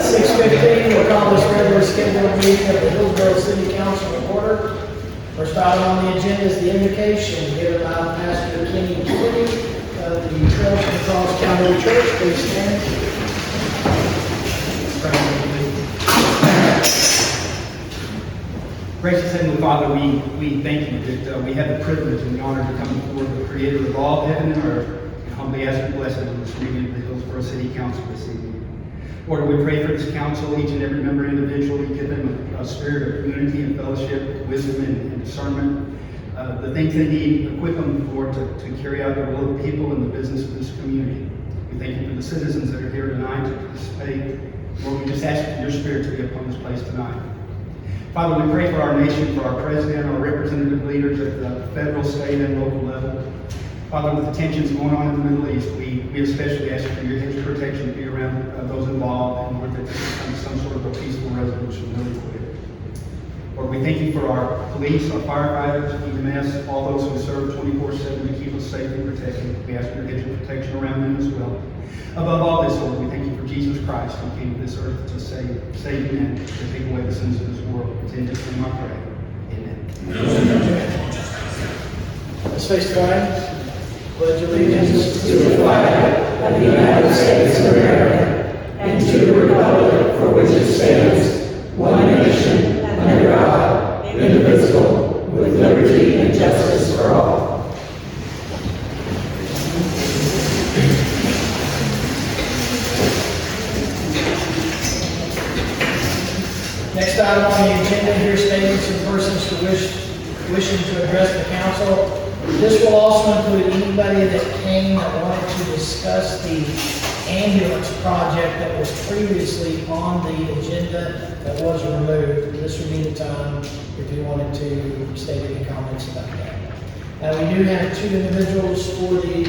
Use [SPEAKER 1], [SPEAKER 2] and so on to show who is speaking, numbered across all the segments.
[SPEAKER 1] 6:15, we'll call this regular scheduled meeting of the Hillsborough City Council to order. First item on the agenda is the invocation given by Pastor Kenny Twitty of the Trails from Cross Calvary Church. Please stand.
[SPEAKER 2] Gracious Heavenly Father, we thank you that we have the privilege and the honor to come before the Creator of all heaven and earth and humbly ask your blessing on this meeting of the Hillsborough City Council this evening. Lord, we pray for this council, each and every member individually, give them a spirit of unity and fellowship, wisdom and discernment, the things they need, equip them, Lord, to carry out the will of the people and the business of this community. We thank you for the citizens that are here tonight to participate. Lord, we just ask for your spirit to be upon this place tonight. Father, we pray for our nation, for our president, our representative leaders at the federal, state, and local level. Father, with the tensions going on in the Middle East, we especially ask for your hedge of protection to be around those involved, and Lord, that there becomes some sort of a peaceful resolution really quick. Lord, we thank you for our police, our firefighters, EMS, all those who serve 24/7 to keep us safe and protected. We ask for your hedge of protection around them as well. Above all this, Lord, we thank you for Jesus Christ, who came to this earth to save men, to take away the sins of this world. It's in his name I pray. Amen.
[SPEAKER 1] Let's face the flag. Pledge allegiance
[SPEAKER 3] to the flag of the United States of America and to the republic for which it stands, one nation, under God, indivisible, with liberty and justice for all.
[SPEAKER 1] Next item on the agenda, here statements of persons wishing to address the council. This will also include anybody that came that wanted to discuss the ambulance project that was previously on the agenda that was removed. This would be the time if you wanted to state any comments about that. We do have two individuals for the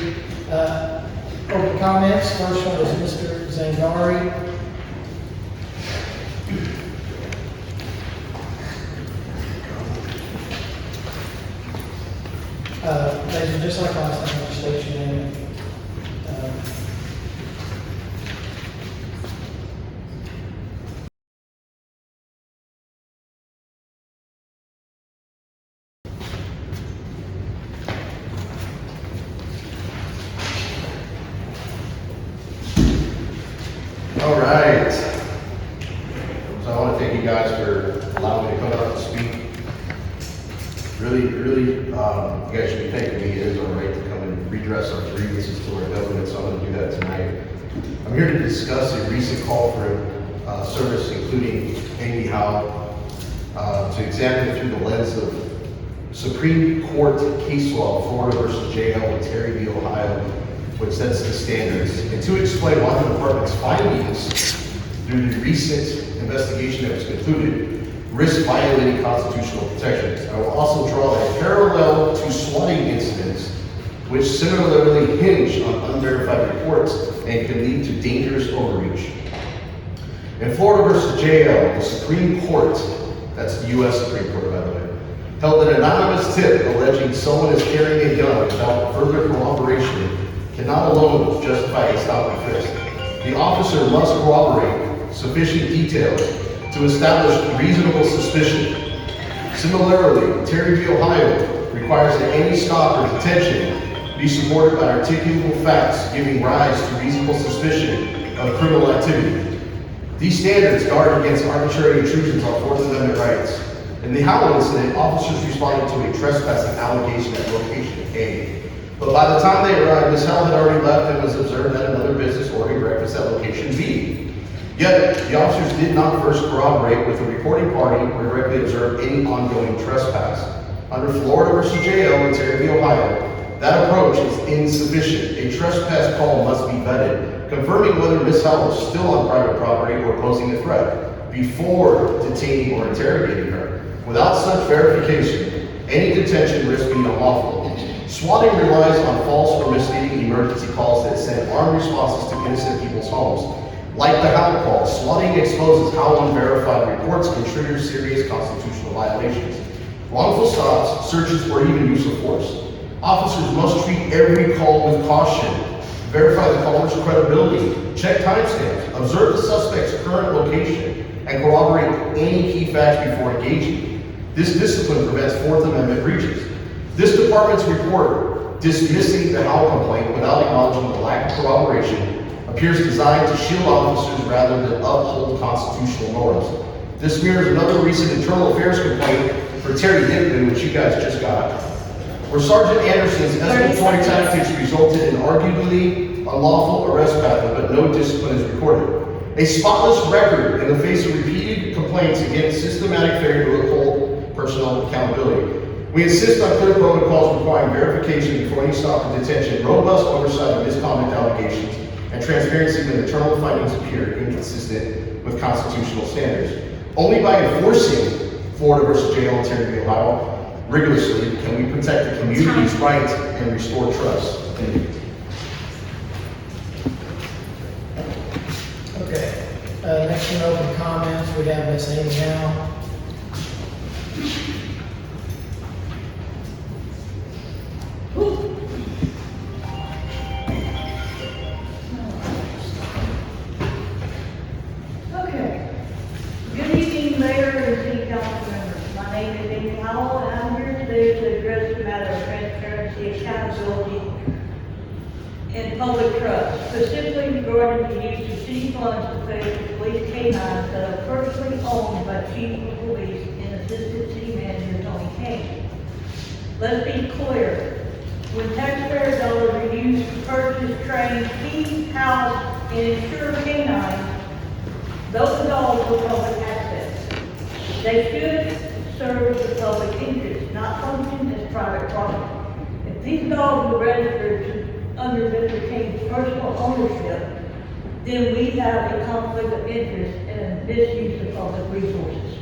[SPEAKER 1] open comments. First one is Mr. Zangari. Ladies, just like last time, just state your name.
[SPEAKER 4] All right. So I want to thank you guys for allowing me to come out and speak. Really, you guys should be thanking me. It is our right to come and redress our grievances to our government, so I'm going to do that tonight. I'm here to discuss a recent call for service, including Amy Howe, to examine it through the lens of Supreme Court case law, Florida versus JL in Terryville, Ohio, which sets the standards, and to explain why the department's findings through the recent investigation that was concluded risk violating constitutional protections. I will also draw a parallel to swatting incidents, which similarly hinge on unverified reports and can lead to dangerous overreach. In Florida versus JL, the Supreme Court, that's the U.S. Supreme Court, by the way, held an anonymous tip alleging someone is carrying a gun without further corroboration cannot alone justify a stop and frisk. The officer must corroborate sufficient details to establish reasonable suspicion. Similarly, Terryville, Ohio requires that any stop or detention be supported by articulable facts giving rise to reasonable suspicion of criminal activity. These standards guard against arbitrary intrusions on Fourth Amendment rights. In the Howell incident, officers responded to a trespassing allegation at location A. But by the time they arrived, Ms. Howell had already left and was observed at another business ordering breakfast at location B. Yet, the officers did not first corroborate with the reporting party or directly observe any ongoing trespass. Under Florida versus JL in Terryville, Ohio, that approach is insufficient. A trespass call must be vetted, confirming whether Ms. Howell is still on private property or posing a threat before detaining or interrogating her. Without such verification, any detention risks being unlawful. Swatting relies on false or misleading emergency calls that send armed responses to innocent people's homes. Like the Howell call, swatting exposes how unverified reports can trigger serious constitutional violations. Wrongful stops, searches, or even use of force. Officers must treat every call with caution, verify the caller's credibility, check timestamps, observe the suspect's current location, and corroborate any key facts before engaging. This discipline prevents Fourth Amendment breaches. This department's report dismissing the Howell complaint without acknowledging the lack of corroboration appears designed to shield officers rather than uphold constitutional norms. This mirrors another recent internal affairs complaint for Terry Hickman, which you guys just got, where Sergeant Anderson's escalatory tactics resulted in arguably unlawful arrest pattern, but no discipline is recorded. A spotless record in the face of repeated complaints against systematic failure to uphold personnel accountability. We insist on clear protocols requiring verification before any stop or detention, robust oversight of misconduct allegations, and transparency when internal findings appear inconsistent with constitutional standards. Only by enforcing Florida versus J.L. Terry, Ohio, rigorously can we protect the community's rights and restore trust. Thank you.
[SPEAKER 1] Okay, next in open comments, we have Ms. Amy Howe.
[SPEAKER 5] Okay. Good evening, Mayor and City Council members. My name is Amy Howell, and I'm here today to address the matter of transparency, accountability, and public trust, specifically regarding the use of city funds to pay for police canines that are personally owned by Chief of Police and Assistant City Manager Tony Kane. Let's be clear. When taxpayer dollars are used to purchase, train, feed, house, and insure canines, those dogs are public assets. They should serve the public interest, not function as private property. If these dogs were registered under Mr. King's personal ownership, then we have a conflict of interest and a misuse of public resources.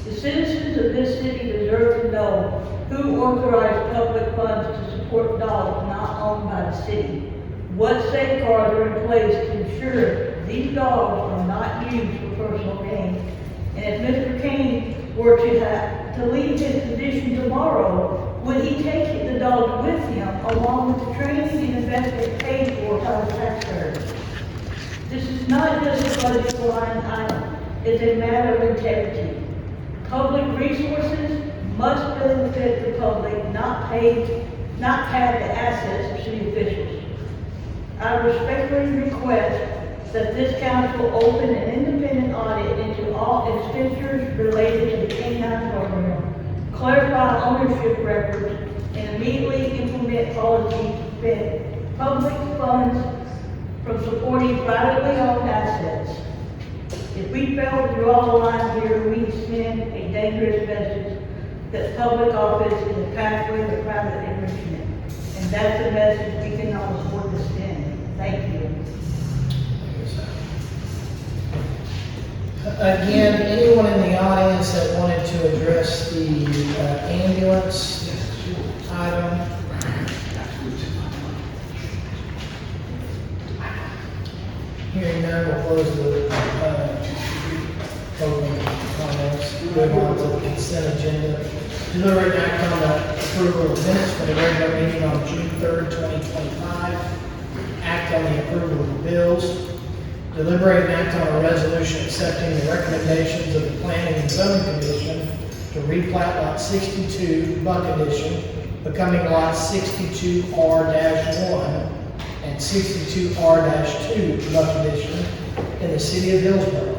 [SPEAKER 5] The citizens of this city deserve to know who authorized public funds to support dogs not owned by the city. What safeguards are in place to ensure these dogs are not used for personal gain? And if Mr. Kane were to leave his position tomorrow, would he take the dogs with him along with the training and investment paid for by the taxpayers? This is not just a budget line item. It's a matter of integrity. Public resources must benefit the public, not pad the assets of city officials. I respectfully request that this council open an independent audit into all expenditures related to the canine program, clarify ownership records, and immediately implement policies to prevent public funds from supporting privately owned assets. If we fail to draw the line here, we send a dangerous message that public office is a pathway to private enrichment. And that's a message we cannot afford to send. Thank you.
[SPEAKER 1] Again, anyone in the audience that wanted to address the ambulance item? Hearing none, we'll close the open comments. Move on to the consent agenda. Deliberate and act on the approval of minutes for the regular meeting on June 3rd, 2025. Act on the approval of the bills. Deliberate and act on a resolution accepting the recommendations of the Planning and Zoning Commission to replat Lot 62, Buck Addition, becoming Lot 62R-1 and 62R-2, Buck Addition, in the city of Hillsborough.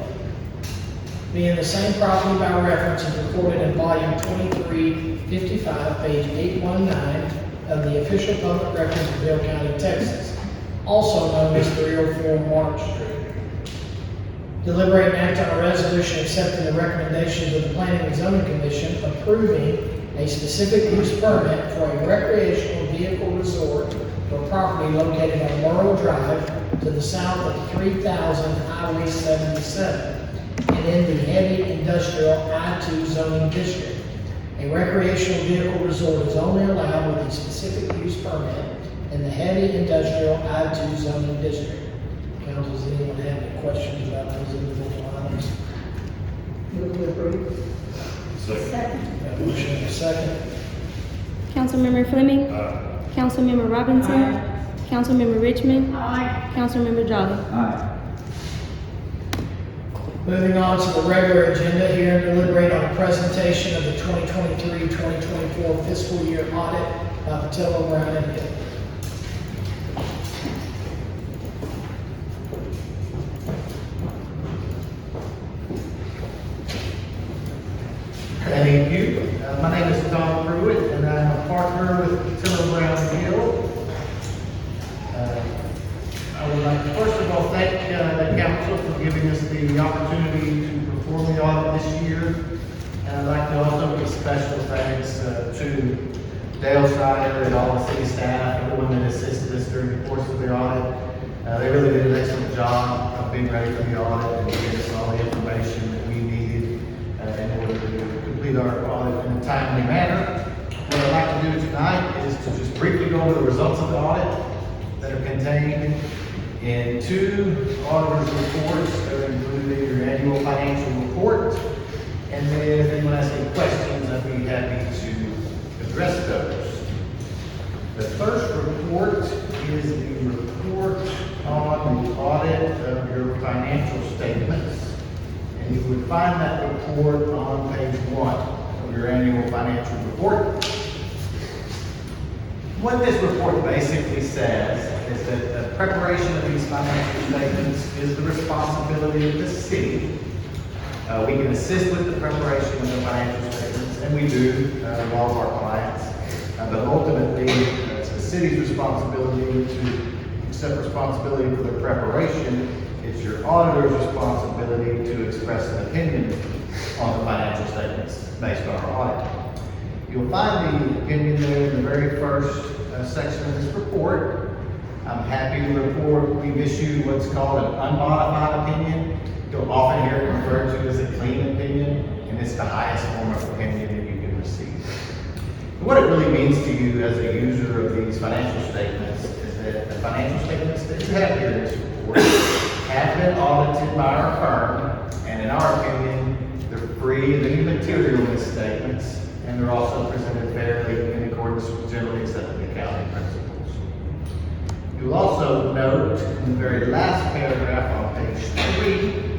[SPEAKER 1] Being the same property by reference is recorded in volume 2355, page 819 of the official public records of Hill County, Texas, also known as 304 March Street. Deliberate and act on a resolution accepting the recommendations of the Planning and Zoning Commission approving a specific use permit for a recreational vehicle resort for property located on Laurel Drive to the south of 3000 Highway 77 and in the heavy industrial I-2 zoning district. A recreational vehicle resort is only allowed with a specific use permit in the heavy industrial I-2 zoning district. Council, does anyone have any questions about those individual items? Move to approve.
[SPEAKER 5] Second.
[SPEAKER 1] Got a motion and a second.
[SPEAKER 6] Councilmember Fleming. Councilmember Robinson. Councilmember Richmond.
[SPEAKER 5] Aye.
[SPEAKER 6] Councilmember Jolly.
[SPEAKER 3] Aye.
[SPEAKER 1] Moving on to the regular agenda, here and deliberate on a presentation of the 2023-2024 fiscal year audit by Patillo, Brown and Hill.
[SPEAKER 7] Thank you. My name is Tom Pruitt, and I'm a partner with Tiller Brown Hill. I would like to first of all thank the council for giving us the opportunity to perform the audit this year. And I'd like to also give special thanks to Dale Snyder and all the city staff, everyone that assisted us during the course of the audit. They really did an excellent job of being ready for the audit and giving us all the information that we needed in order to complete our audit in a timely manner. What I'd like to do tonight is to just briefly go over the results of the audit that are contained in two auditor's reports that are included in your annual financial report. And then if anyone has any questions, I'd be happy to address those. The first report is the report on the audit of your financial statements. And you would find that report on page 1 of your annual financial report. What this report basically says is that the preparation of these financial statements is the responsibility of the city. We can assist with the preparation of the financial statements, and we do with all of our clients. But ultimately, it's the city's responsibility to accept responsibility for the preparation. It's your auditor's responsibility to express an opinion on the financial statements based on our audit. You'll find the opinion there in the very first section of this report. I'm happy to report we've issued what's called an unmodified opinion. You'll often hear it referred to as a clean opinion, and it's the highest form of opinion that you can receive. And what it really means to you as a user of these financial statements is that the financial statements that you have here in this report have been audited by our firm, and in our opinion, they're free of any material misstatements, and they're also presented fairly in accordance with generally accepted accounting principles. You'll also note in the very last paragraph on page 3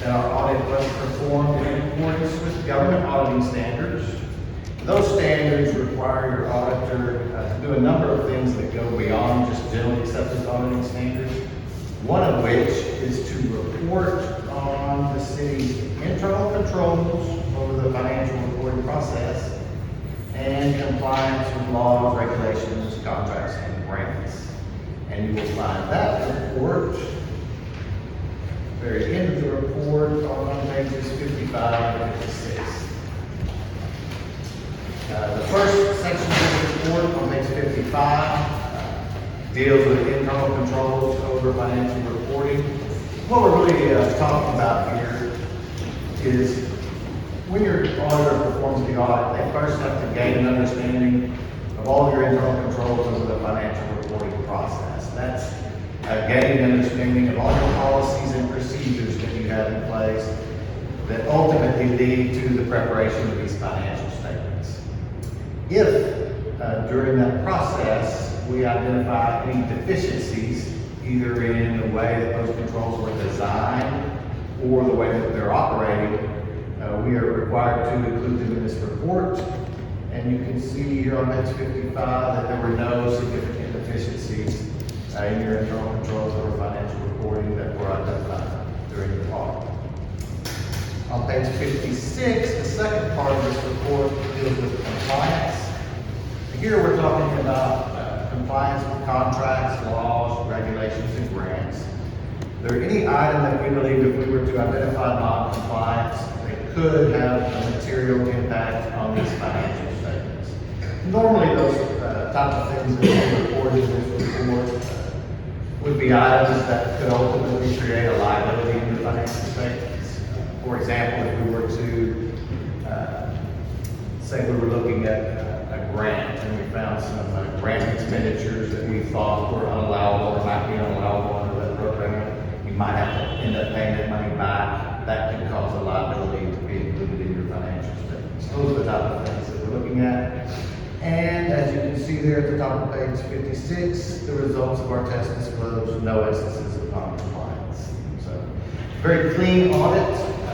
[SPEAKER 7] that our audit was performed in accordance with government auditing standards. Those standards require your auditor to do a number of things that go beyond just generally accepted auditing standards. One of which is to report on the city's internal controls over the financial reporting process and compliance with laws, regulations, contracts, and grants. And you will find that report, very end of the report, on pages 55 and 56. The first section of the report on page 55 deals with internal controls over financial reporting. What we're really talking about here is when your auditor performs the audit, they first have to gain an understanding of all of your internal controls over the financial reporting process. That's gaining an understanding of all your policies and procedures that you have in place that ultimately lead to the preparation of these financial statements. If during that process we identify any deficiencies, either in the way that those controls were designed or the way that they're operating, we are required to include them in this report. And you can see here on page 55 that there were no significant deficiencies in your internal controls over financial reporting that were identified during the audit. On page 56, the second part of this report deals with compliance. Here we're talking about compliance with contracts, laws, regulations, and grants. Are there any item that we believe if we were to identify non-compliance that could have a material impact on these financial statements? Normally those type of things that we reported in this report would be items that could ultimately create a liability in the financial statements. For example, if we were to say we were looking at a grant and we found some grant expenditures that we thought were unallowable or might be unallowable under that program, you might have to end up paying that money back. That can cause a liability to be included in your financial statements. Those are the type of things that we're looking at. And as you can see there at the top of page 56, the results of our test disclosed no instances of non-compliance. So, very clean audit. I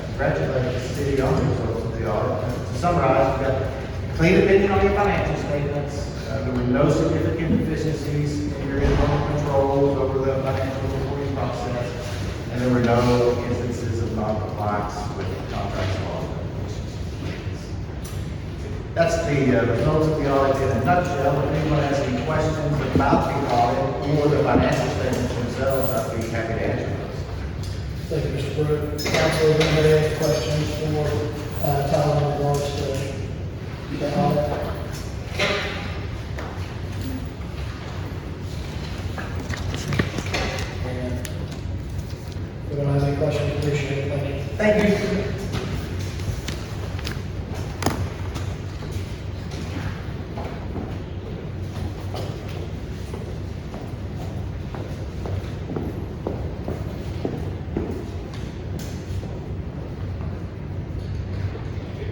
[SPEAKER 7] congratulate the city on the results of the audit. To summarize, we've got a clean opinion on your financial statements. There were no significant deficiencies in your internal controls over the financial reporting process, and there were no instances of non-compliance with contracts, laws, and regulations. That's the results of the audit in a nutshell. If anyone has any questions about the audit or the financial statements themselves, I'd be happy to answer those.
[SPEAKER 1] Thank you, Mr. Pruitt. Council, if anybody has questions for Tyler in regards to the audit? If we don't have any questions, appreciate it. Thank you.
[SPEAKER 7] Thank you.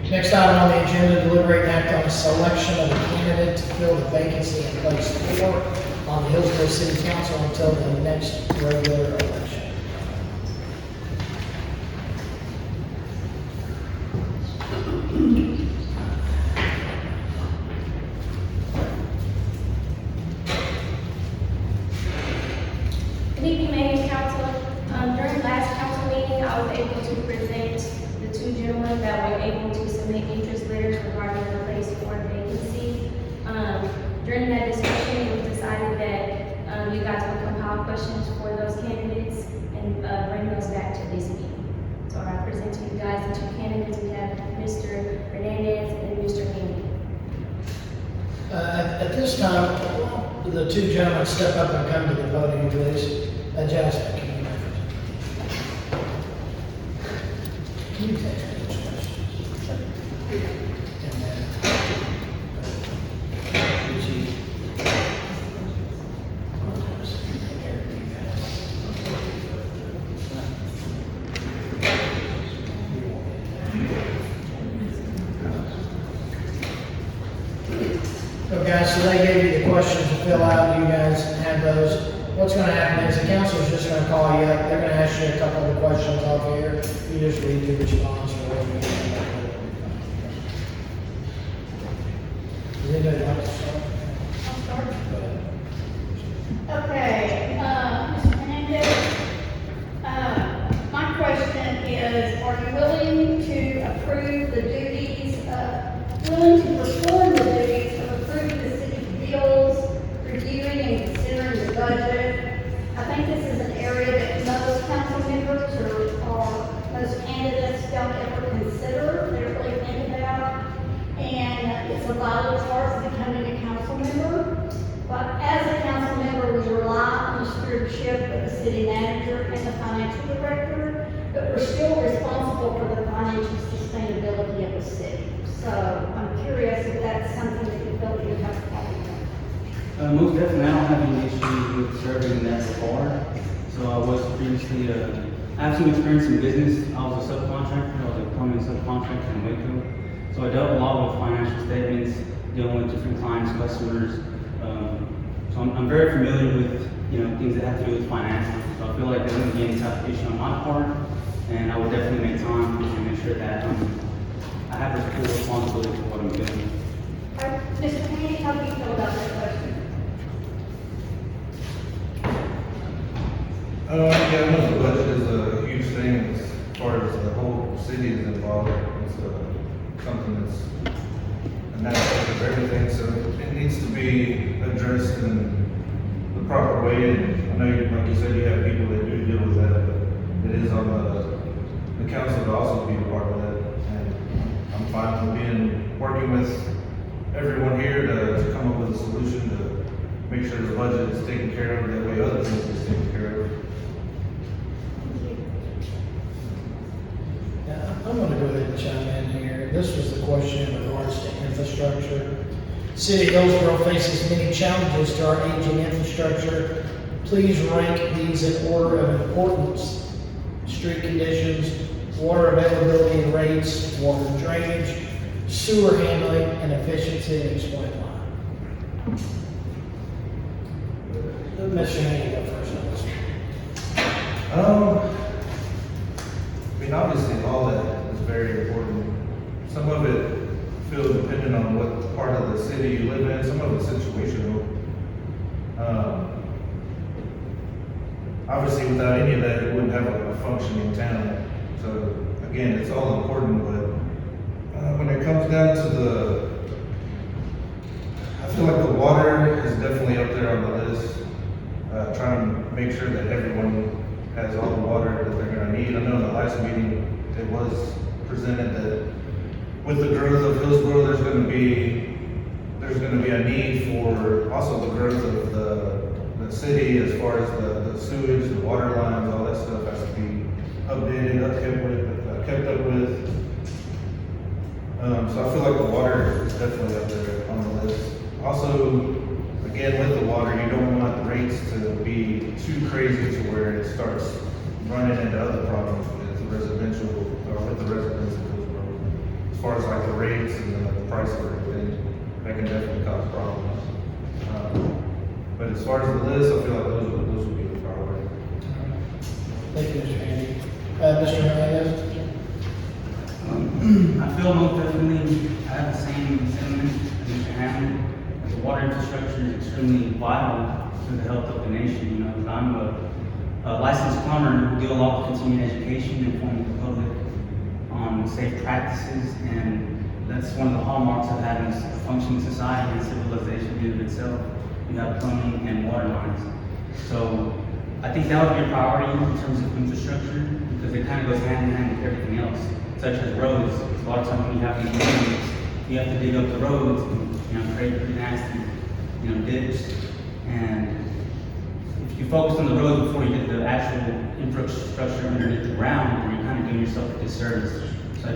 [SPEAKER 1] Next item on the agenda, deliberate and act on the selection of a candidate to fill the vacancy in place 4 on the Hillsborough City Council until the next regular election.
[SPEAKER 6] Good evening, Mayor and Council. During last council meeting, I was able to present the 2 gentlemen that were able to submit interest letters regarding the place 4 vacancy. During that discussion, it was decided that you guys would compile questions for those candidates and bring those back to this meeting. So I present to you guys the 2 candidates. We have Mr. Hernandez and Mr. Haney.
[SPEAKER 1] At this time, the 2 gentlemen step up and come to the podium, please. Jasmine, can you take those questions? And then, Eugene. So guys, so they gave you the questions to fill out, you guys have those. What's gonna happen is the council's just gonna call you up, they're gonna ask you a couple of questions off here, you just read the response or whatever you want. Does anybody like to start?
[SPEAKER 8] I'll start.
[SPEAKER 1] Go ahead.
[SPEAKER 8] Okay, Mr. Hernandez, my question is, are you willing to approve the duties, willing to perform the duties of approving the city bills, reviewing and considering the budget? I think this is an area that most council members or most candidates don't ever consider, they don't really think about. And it's a vital part of becoming a council member. But as a council member, we rely on the stewardship of the city manager and the financial director, but we're still responsible for the financial sustainability of the city. So I'm curious if that's something that you feel you have to follow.
[SPEAKER 9] Most definitely, I don't have any issues with serving in that regard. So I was previously, I have some experience in business. I was a subcontractor, I was a plumbing subcontractor in Waco. So I dealt a lot with financial statements, dealing with different clients, customers. So I'm very familiar with, things that have to do with finances. So I feel like there wouldn't be any type of issue on my part. And I would definitely make time to make sure that I have the full responsibility for what I'm doing.
[SPEAKER 8] Mr. Haney, how do you feel about that question?
[SPEAKER 10] Yeah, I know the budget is a huge thing as far as the whole city is involved. It's something that's a natural of everything, so it needs to be addressed in the proper way. And I know, like you said, you have people that do deal with that, but it is on the council to also be a part of that. And I'm fine with working with everyone here to come up with a solution to make sure the budget is taken care of, that way other things is taken care of.
[SPEAKER 1] Yeah, I'm gonna go ahead and chime in here. This was the question in regards to infrastructure. City of Hillsborough faces many challenges to our aging infrastructure. Please rank these in order of importance: street conditions, water availability and rates, water drainage, sewer handling and efficiency and explain why. Mr. Haney, go first on this one.
[SPEAKER 10] I mean, obviously, all that is very important. Some of it feels dependent on what part of the city you live in, some of it's situational. Obviously, without any of that, you wouldn't have a functioning town. So, again, it's all important, but when it comes down to I feel like the water is definitely up there on the list. Trying to make sure that everyone has all the water that they're gonna need. I know in the last meeting, it was presented that with the growth of Hillsborough, there's gonna be a need for also the growth of the city as far as the sewage, the water lines, all that stuff has to be updated, kept up with. So I feel like the water is definitely up there on the list. Also, again, with the water, you don't want the rates to be too crazy to where it starts running into other problems with the residential, or with the residents of Hillsborough. As far as like the rates and the price of everything, that can definitely cause problems. But as far as the list, I feel like those would be the priority.
[SPEAKER 1] Thank you, Mr. Haney. Mr. Hernandez?
[SPEAKER 9] I feel most definitely I have the same sentiment as Mr. Hammond. The water infrastructure is extremely vital to the health of the nation. You know, I'm a licensed plumber who do a lot of continuing education and informing the public on safe practices, and that's one of the hallmarks of having a functioning society and civilization in itself. You have plumbing and water lines. So I think that would be a priority in terms of infrastructure, because it kind of goes hand in hand with everything else, such as roads. A lot of times when you have these meetings, you have to dig up the roads and, create pretty nasty, dips. And if you focus on the road before you get the actual infrastructure underneath the ground, you're kind of doing yourself a disservice. So I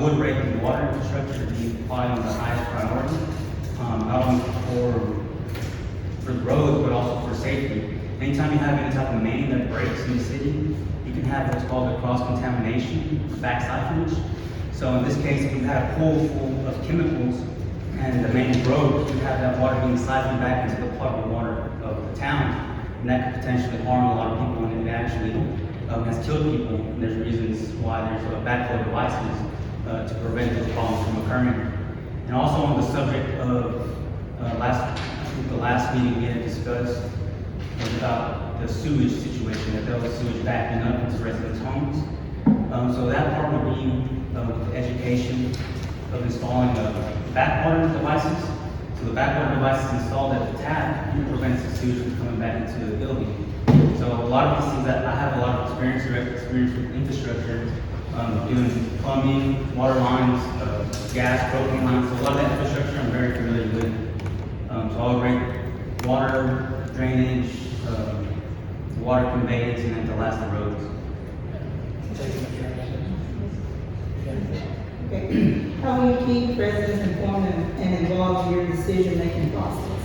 [SPEAKER 9] would rate the water infrastructure to be probably on the highest priority, not only for the roads, but also for safety. Anytime you have any type of main that breaks in the city, you can have what's called a cross-contamination, back siphonage. So in this case, if you had a pool full of chemicals and the main broke, you have that water being siphoned back into the potable water of the town, and that could potentially harm a lot of people, and it actually has killed people. And there's reasons why there's a backflow devices to prevent those problems from occurring. And also on the subject of the last meeting we had discussed was about the sewage situation, that there was sewage backing up into residents' homes. So that part would be the education of installing backwater devices. So the backwater device is installed at the tap and it prevents the sewage from coming back into the building. So a lot of these things that I have a lot of direct experience with infrastructure, doing plumbing, water lines, gas, propane lines. So a lot of that infrastructure I'm very familiar with. So I'll rate water, drainage, water conveyance, and then the last, the roads.
[SPEAKER 1] Thank you, Mr. Hernandez.
[SPEAKER 3] Okay. How will you keep residents informed and involved in your decision-making process?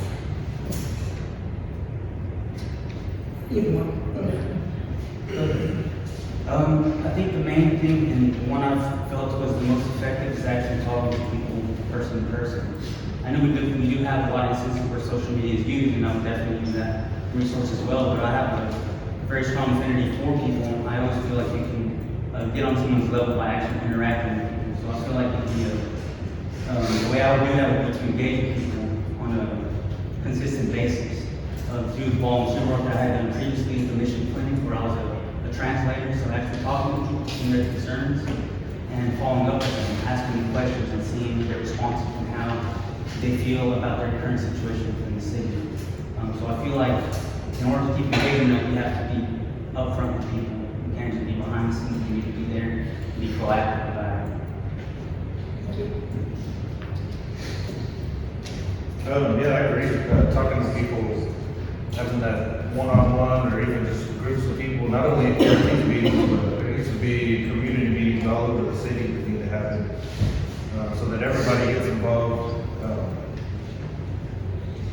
[SPEAKER 3] Either one.
[SPEAKER 9] I think the main thing, and the one I've felt was the most effective, is actually talking to people person to person. I know we do have a lot of instances where social media is used, and I would definitely use that resource as well, but I have a very strong affinity for people, and I always feel like you can get on someone's level by actually interacting with people. So I feel like the way I would do that would be to engage with people on a consistent basis. Through the volunteer work that I had done previously at the Mission Clinic, where I was a translator, so actually talking to people, seeing their concerns, and following up with them, asking them questions and seeing their responses and how they feel about their current situation within the city. So I feel like in order to keep engaging them, we have to be upfront with people. We can't just be behind the scenes, we need to be there and be proactive about it.
[SPEAKER 10] Yeah, I agree. Talking to people, having that one-on-one or even just groups of people, not only at these meetings, but there needs to be community meetings all over the city that need to happen, so that everybody gets involved.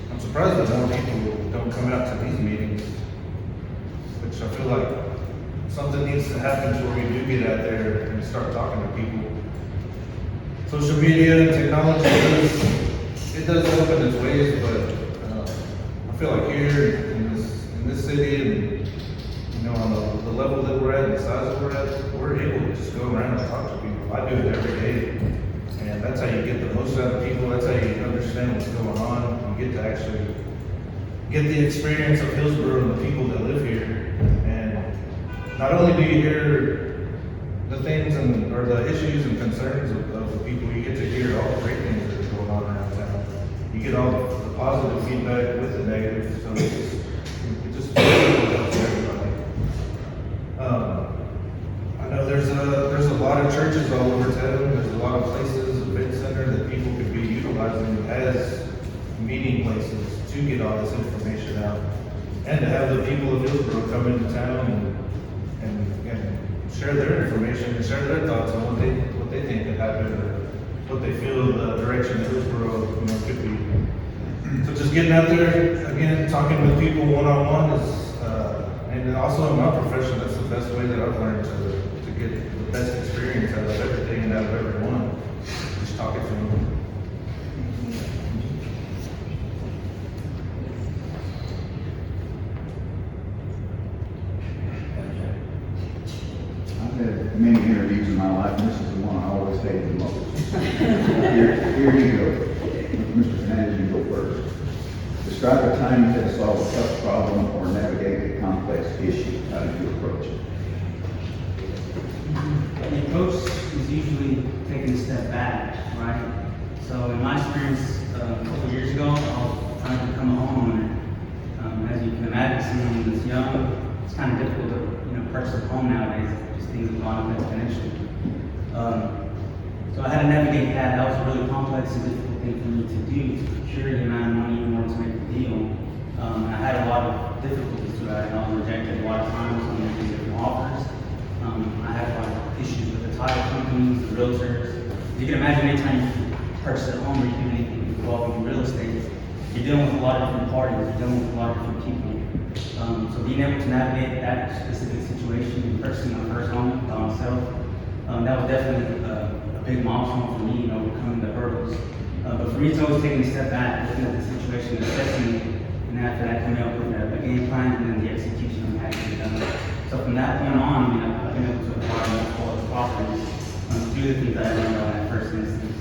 [SPEAKER 10] I'm surprised that more people don't come out to these meetings, which I feel like something needs to happen before we do get out there and start talking to people. social media and technology does open its ways, but I feel like here in this city and on the level that we're at, and the size that we're at, we're able to just go around and talk to people. I do it every day, and that's how you get the most out of people. That's how you understand what's going on. You get to actually get the experience of Hillsborough and the people that live here. And not only do you hear the things or the issues and concerns of the people, you get to hear all the great things that are going on around town. You get all the positive feedback with the negative, so it just helps everybody. I know there's a lot of churches all over town. There's a lot of places, event center that people could be utilizing as meeting places to get all this information out, and to have the people of Hillsborough come into town and share their information and share their thoughts on what they think could happen, or what they feel the direction of Hillsborough could be. So just getting out there again, talking with people one-on-one is, and also in my profession, that's the best way that I've learned to get the best experience out of everything and out of everyone. Just talking to them.
[SPEAKER 11] I've had many interviews in my life, and this is the one I always hated the most. Here you go. Mr. Fernandez, you go first. Describe a time you had to solve a tough problem or navigate a complex issue. How did you approach it?
[SPEAKER 9] The approach is usually taking a step back, right? So in my experience, a couple of years ago, I was trying to become a homeowner. As you can imagine, someone that's young, it's kind of difficult to purchase a home nowadays. Just things have gone up exponentially. So I had to navigate that. That was a really complex and difficult thing for me to do, to procure the amount of money in order to make the deal. I had a lot of difficulties through that. I was rejected a lot of times on making different offers. I had a lot of issues with the title companies, the realtors. You can imagine anytime you purchase a home or you do anything involving real estate, you're dealing with a lot of different parties, you're dealing with a lot of different people. So being able to navigate that specific situation, purchasing my first home by myself, that was definitely a big milestone for me, overcoming the hurdles. But for me, it's always taking a step back, looking at the situation, assessing it, and after that, coming up with a game plan and then the execution of how to get it done. So from that point on, I've been able to acquire multiple other properties, do the things that I learned on that first instance.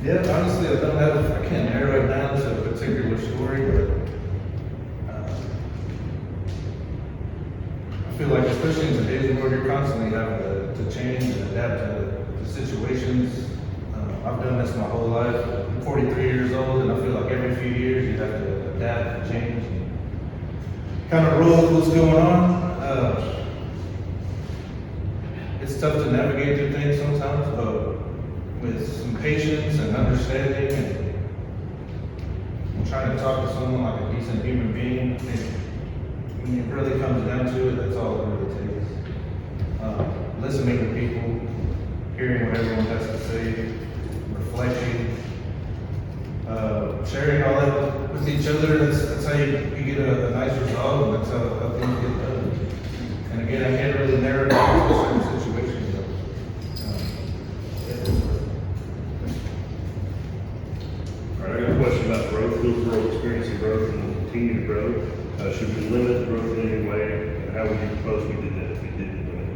[SPEAKER 10] Yeah, honestly, I can't narrow it down to a particular story, but I feel like, especially in today's world, you're constantly having to change and adapt to situations. I've done this my whole life. I'm 43 years old, and I feel like every few years you have to adapt and change and kind of roll with what's going on. It's tough to navigate through things sometimes, but with some patience and understanding and trying to talk to someone like a decent human being, when it really comes down to it, that's all it really takes. Listening to people, hearing what everyone has to say, reflecting, sharing all that with each other. That's how you get a nice result, and that's how things get done. And again, I can't really narrow it down to a certain situation.
[SPEAKER 12] All right, I got a question about growth. Hillsborough experiencing growth and will continue to grow. Should we limit growth in any way? And how would you propose we did that if we didn't limit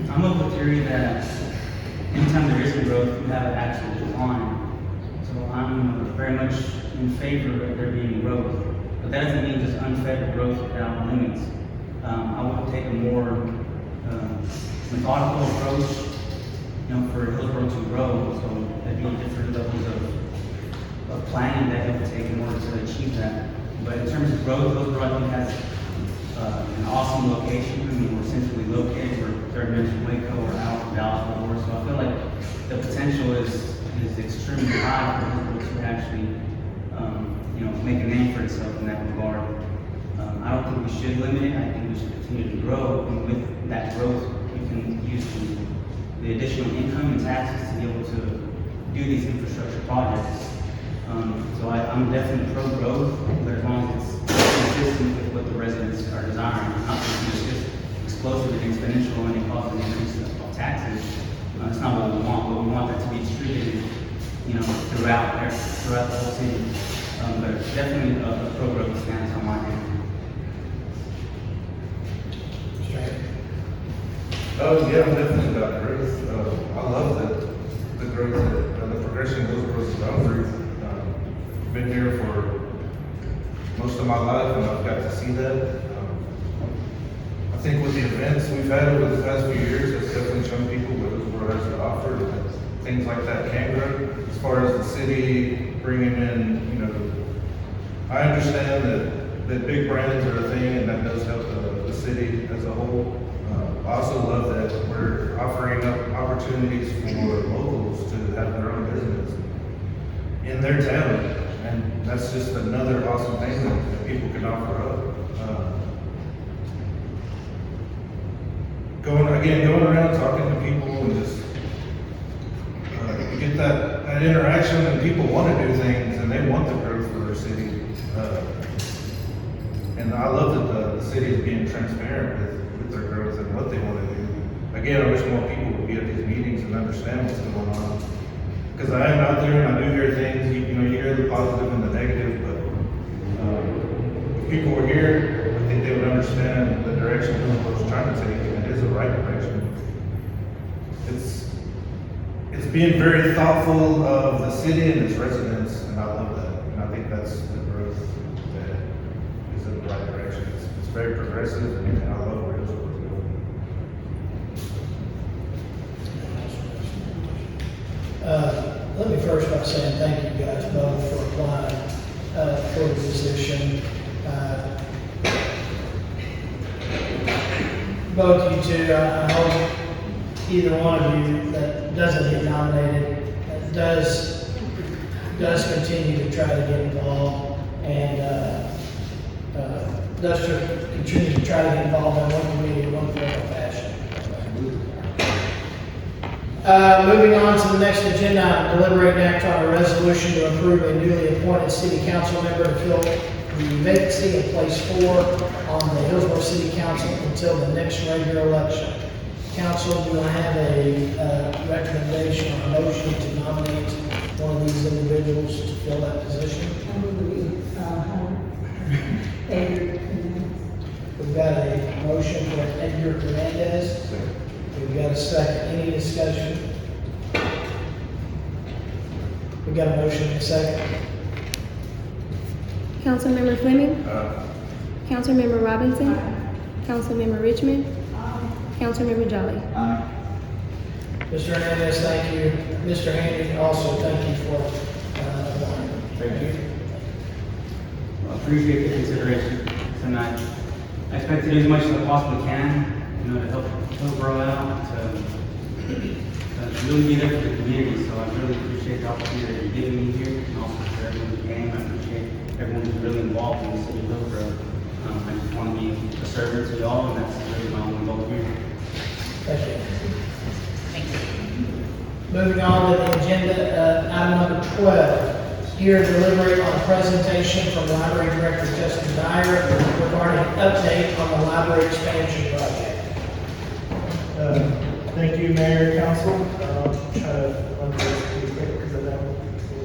[SPEAKER 12] it?
[SPEAKER 9] I'm of the theory that anytime there is growth, you have an actual decline. So I'm very much in favor of there being growth. But that doesn't mean just unfettered growth without limits. I would take a more methodical approach, for Hillsborough to grow. So there'd be different levels of planning that it would take in order to achieve that. But in terms of growth, Hillsborough, I think, has an awesome location. We're centrally located. We're 30 minutes from Waco or out from Dallas, Fort Worth. So I feel like the potential is extremely high for Hillsborough to actually, make a name for itself in that regard. I don't think we should limit it. I think we should continue to grow, and with that growth, we can use the additional income and taxes to be able to do these infrastructure projects. So I'm definitely pro-growth, but as long as it's consistent with what the residents are desiring, not just residential and it causes an increase of taxes, that's not what we want, but we want that to be distributed, you know, throughout the whole city. But definitely a pro-growth stance on my end.
[SPEAKER 10] Oh, yeah, I'm definitely about growth. I love the growth, the progression Hillsboro's gone through. Been here for most of my life and I've got to see that. I think with the events we've had over the past few years, it's definitely shown people what Hillsboro has to offer, that things like that can grow. As far as the city bringing in, you know, I understand that big brands are a thing and that does help the city as a whole. I also love that we're offering up opportunities for locals to have their own business in their town. And that's just another awesome thing that people can offer up. Going around talking to people and just you get that interaction and people want to do things and they want the growth for their city. And I love that the city is being transparent with their growth and what they want to do. Again, I wish more people would be at these meetings and understand what's going on. Because I am out there and I do hear things, you hear the positive and the negative, but if people were here, I think they would understand the direction Hillsboro's trying to take, and it is the right direction. It's being very thoughtful of the city and its residents, and I love that. And I think that's the growth that is in the right direction. It's very progressive, and I love where Hillsboro's going.
[SPEAKER 1] Let me first by saying thank you guys both for applying for the position. Both you two, I hope either one of you that doesn't get nominated does continue to try to get involved and does continue to try to get involved in one community in one form or fashion. Moving on to the next agenda, item, deliberate and act on a resolution to approve a newly appointed city council member to fill the vacancy of place 4 on the Hillsboro City Council until the next regular election. Council, do I have a recommendation or a motion to nominate one of these individuals to fill that position? We've got a motion for Edgar Hernandez. We've got a second. Any discussion? We've got a motion and a second.
[SPEAKER 6] Councilmember Fleming. Councilmember Robinson. Councilmember Richmond. Councilmember Jolly.
[SPEAKER 1] Mr. Hernandez, thank you. Mr. Handy, also thank you for applying.
[SPEAKER 9] Thank you. I appreciate the consideration tonight. I expect to do as much as I possibly can, to help Hillsboro out, to really be there for the community. So I really appreciate the opportunity that you're giving me here, and also for everyone who came. I appreciate everyone who's really involved in the city of Hillsboro. I just want to be a servant to y'all, and that's really my only goal here.
[SPEAKER 1] Thank you. Moving on to the agenda, item number 12. Here, deliberate on a presentation from Library Director Justin Dyer regarding an update on the library expansion project.
[SPEAKER 13] Thank you, Mayor, Council. Try to run through this pretty quick because I know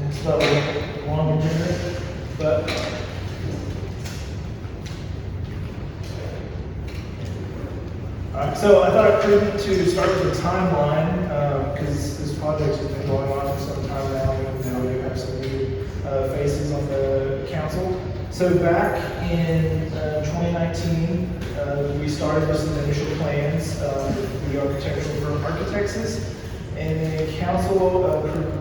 [SPEAKER 13] it's not a long agenda, but so I thought it prudent to start with a timeline because this project has been going on for some time now, and now we do have some new faces on the council. So back in 2019, we started with some initial plans with the architectural firm Architexas, and the council approved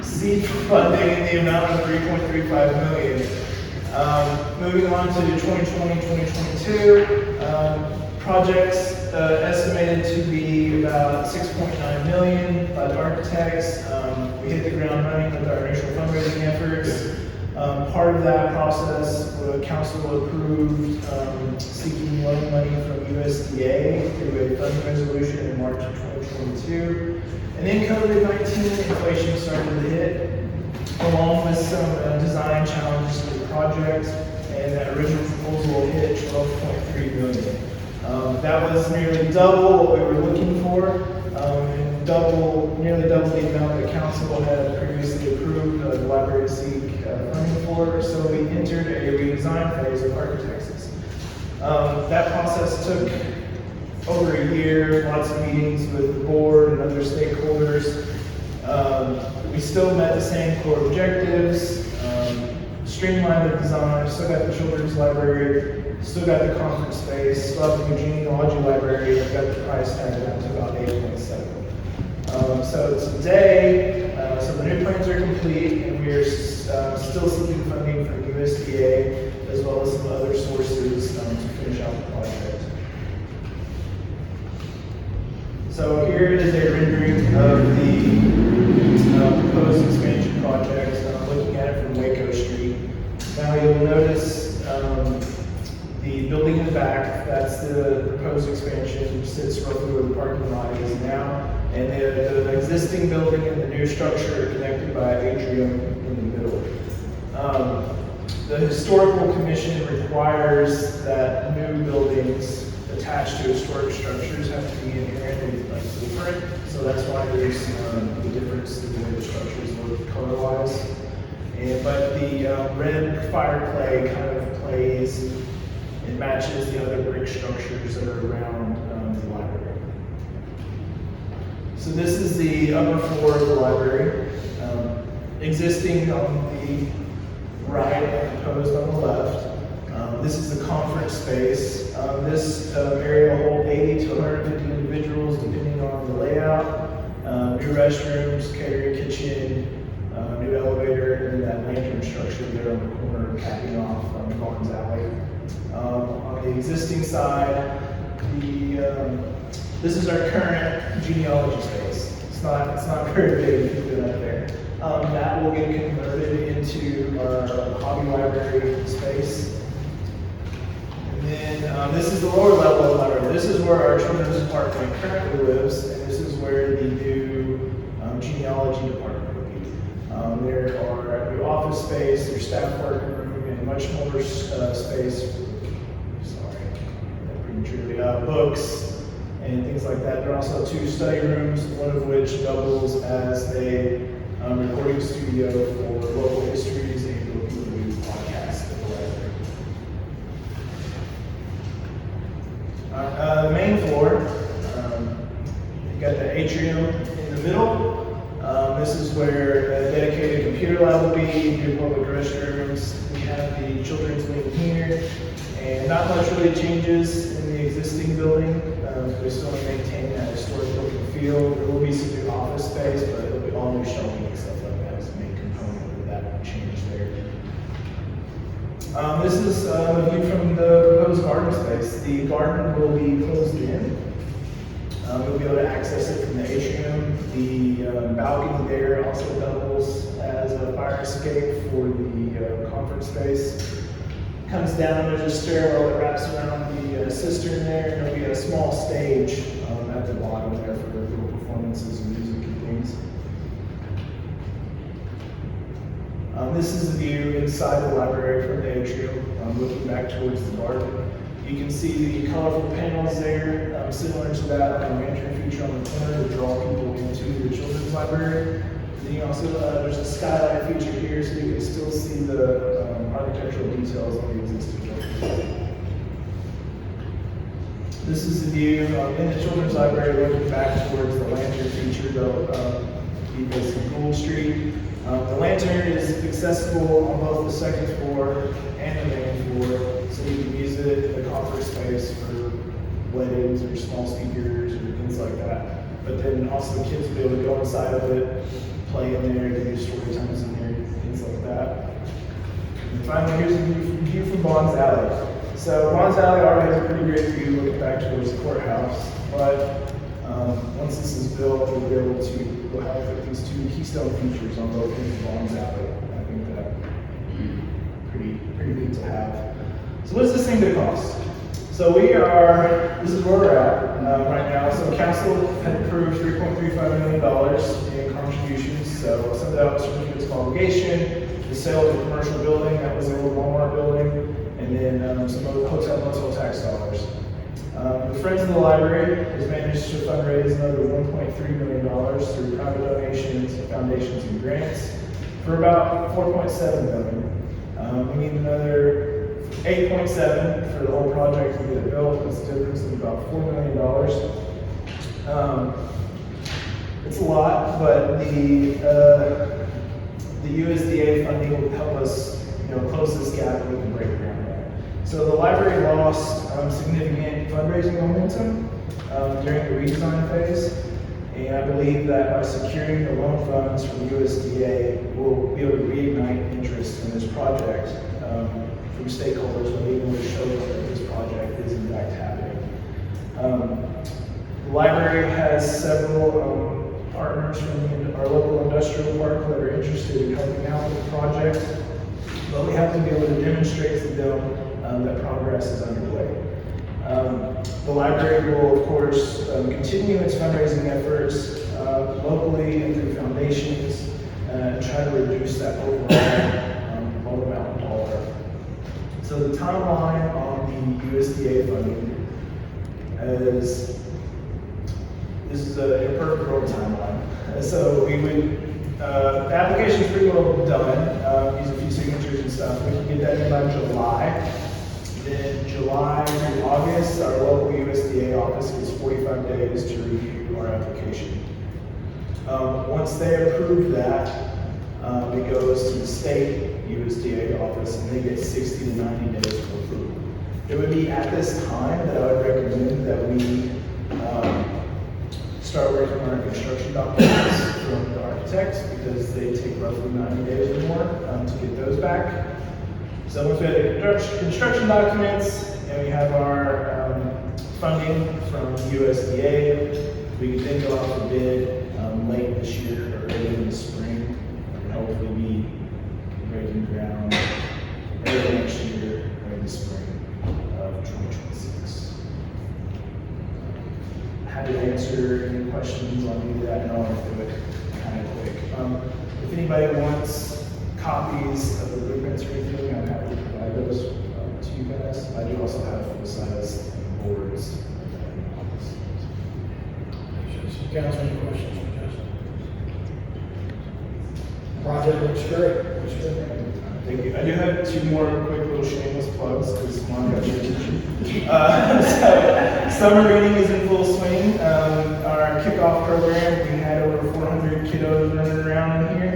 [SPEAKER 13] seed funding in the amount of $3.35 million. Moving on to 2020-2022, projects estimated to be about $6.9 million by the architects. We hit the ground running with our initial fundraising efforts. Part of that process, the council approved seeking loan money from USDA through a funding resolution in March of 2022. And then COVID-19 inflation started to hit, along with some design challenges to the project, and that original proposal hit $12.3 million. That was nearly double what we were looking for, and nearly double the amount the council had previously approved the library to seek funding for, so we entered a redesign phase of architects. That process took over a year, lots of meetings with the board and other stakeholders. We still met the same core objectives, streamlined the design, still got the children's library, still got the conference space, still have the new genealogy library, and got the price tag down to about 8.7. So today, so the new plans are complete, and we are still seeking funding from USDA as well as some other sources to finish out the project. So here is a rendering of the proposed expansion project, looking at it from Waco Street. Now you'll notice the building in the back, that's the proposed expansion, sits roughly where the parking lot is now. And the existing building and the new structure are connected by an atrium in the middle. The Historical Commission requires that new buildings attached to historic structures have to be inherently different. So that's why there's the difference in the way the structures look color-wise. But the red fire clay kind of plays and matches the other brick structures that are around the library. So this is the upper floor of the library, existing on the right and proposed on the left. This is the conference space. This area will hold 80 to 150 individuals depending on the layout. New restrooms, catering kitchen, new elevator, and that lantern structure there on the corner capping off Barnes Alley. On the existing side, this is our current genealogy space. It's not very big, you can put it up there. That will get converted into our hobby library space. And then this is the lower level of the library. This is where our children's department currently lives, and this is where the new genealogy department will be. There are new office space, there's staff workroom, and much more space. Books and things like that. There are also 2 study rooms, one of which doubles as a recording studio for local histories and for people who do podcasts at the library. The main floor, you got the atrium in the middle. This is where a dedicated computer lab will be, new public restrooms. We have the children's wing here, and not much really changes in the existing building. We still maintain that historic look and feel. There will be some new office space, but it'll be all new shelving and stuff like that as the main component of that change there. This is a view from the proposed garden space. The garden will be closed in. You'll be able to access it from the atrium. The balcony there also doubles as a fire escape for the conference space. Comes down, there's a stairwell that wraps around the cistern there, and there'll be a small stage at the bottom there for little performances and music and things. This is the view inside the library from the atrium, looking back towards the garden. You can see the colorful panels there, similar to that on the lantern feature on the corner to draw people into the children's library. Then you also, there's a skylight feature here, so you can still see the architectural details on the existing building. This is the view in the children's library looking back towards the lantern feature, though, facing Gould Street. The lantern is accessible on both the second floor and the main floor, so you can use it in the conference space for weddings or small speakers or things like that. But then also the kids will be able to go inside of it, play in there, do story times in there, things like that. And finally, here's a view from Barnes Alley. So Barnes Alley already has a pretty great view looking back towards the courthouse, but once this is built, we'll be able to we'll have these 2 keystone features on both ends of Barnes Alley. I think that pretty neat to have. So what's this thing going to cost? So this is where we're at right now. So council had approved $3.35 million in contributions. So some of that was certificates of obligation, the sale of the commercial building, that was the old Walmart building, and then some of the hotel motel tax dollars. Friends of the Library has managed to fundraise another $1.3 million through private donations, foundations, and grants for about $4.7 million. We need another 8.7 for the whole project to get it built. That's a difference of about $4 million. It's a lot, but the USDA funding will help us, close this gap and we can break ground there. So the library lost significant fundraising momentum during the redesign phase, and I believe that by securing the loan funds from USDA, we'll be able to reignite interest in this project from stakeholders when we able to show them that this project is in fact happening. The library has several partners from our local industrial park that are interested in helping out with the project, but we have to be able to demonstrate to them that progress is underway. The library will, of course, continue its fundraising efforts locally and through foundations and try to reduce that overall loan amount dollar. So the timeline on the USDA funding is, this is a imperfect world timeline. So we would, the application's pretty well done, use a few signatures and stuff. We can get that in by July. Then July through August, our local USDA office gets 45 days to review our application. Once they approve that, it goes to the state USDA office and they get 60 to 90 days for approval. It would be at this time that I would recommend that we start working on our construction documents from the architects because they take roughly 90 days or more to get those back. So once we have the construction documents and we have our funding from USDA, we can then go out for bid late this year or early in the spring and hopefully be breaking ground early next year or in the spring of 2026. Happy to answer any questions on any of that. No, I'll do it kind of quick. If anybody wants copies of the blueprints or anything, I'm happy to provide those to you guys. I do also have full-size boards.
[SPEAKER 1] Council, any questions for Justin? Project looks great. Looks good.
[SPEAKER 13] Thank you. I do have two more quick little shameless plugs because Mom got your attention. So, summer reading is in full swing. Our kickoff program, we had over 400 kiddos running around in here.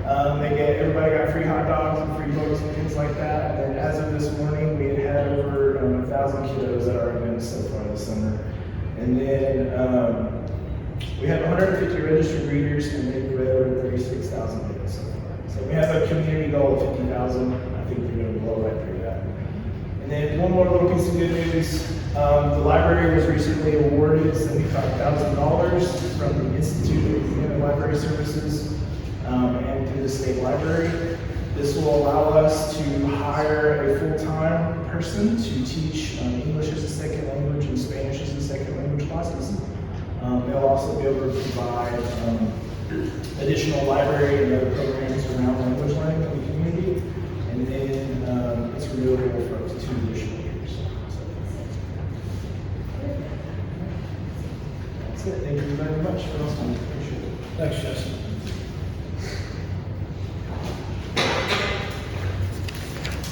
[SPEAKER 13] Everybody got free hot dogs and free books and things like that. And then as of this morning, we had over 1,000 kiddos at our events so far this summer. And then we have 150 registered readers and they've read over 36,000 books so far. So we have a community goal of 50,000. I think they're going to blow right through that. And then one more little piece of good news. The library was recently awarded $75,000 from the Institute of Independent Library Services and through the state library. This will allow us to hire a full-time person to teach English as a second language and Spanish as a second language classes. They'll also be able to provide additional library and other programs around language learning in the community. And then it's renewable for up to 2 additional years. That's it. Thank you very much for listening. Appreciate it.
[SPEAKER 1] Thanks, Justin.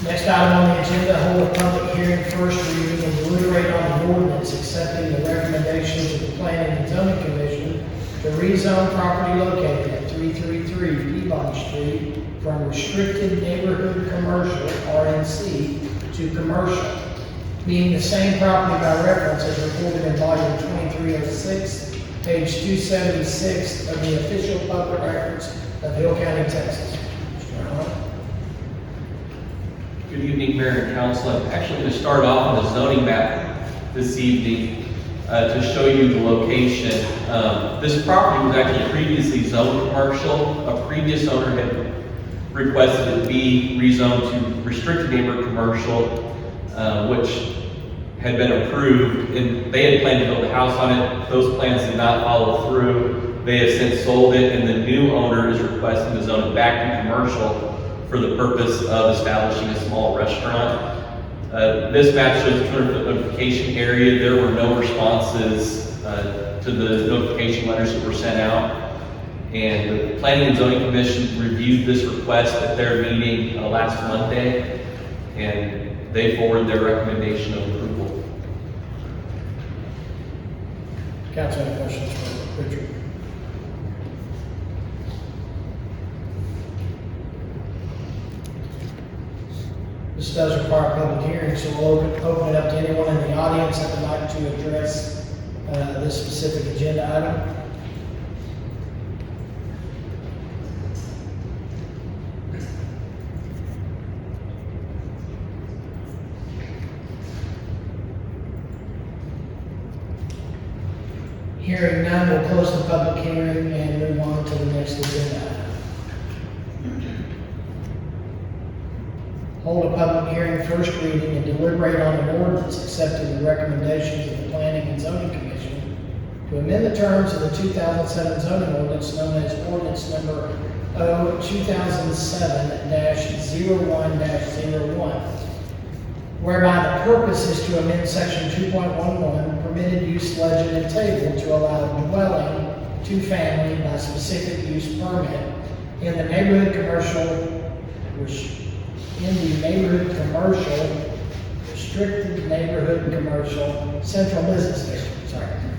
[SPEAKER 1] Next item on the agenda, hold a public hearing first reading and deliberate on the ordinance accepting the recommendations of the Planning and Zoning Commission to rezone property located at 333 Peabody Street from restricted neighborhood commercial, RNC, to commercial, being the same property by reference as reported in volume 2306, page 276 of the official public records of Hill County, Texas. Mr. Allen.
[SPEAKER 14] Good evening, Mayor and Council. I'm actually going to start off on the zoning map this evening to show you the location. This property was actually previously zoned commercial. A previous owner had requested it be rezoned to restricted neighborhood commercial, which had been approved, and they had planned to build a house on it. Those plans did not follow through. They have since sold it, and the new owner is requesting to zone it back to commercial for the purpose of establishing a small restaurant. This map shows the 200-foot notification area. There were no responses to the notification letters that were sent out. And the Planning and Zoning Commission reviewed this request at their meeting last Monday, and they forwarded their recommendation of approval.
[SPEAKER 1] Council, any questions for Richard? This does require a public hearing, so we'll open it up to anyone in the audience that would like to address this specific agenda item. Hearing none, we'll close the public hearing and move on to the next agenda item. Hold a public hearing, first reading, and deliberate on an ordinance accepting the recommendations of the Planning and Zoning Commission to amend the terms of the 2007 zoning ordinance known as ordinance number 2007-01-01, whereby the purpose is to amend section 2.11, permitted use legend and table to allow dwelling two-family by specific use permit in the neighborhood commercial, restricted neighborhood commercial, central business district,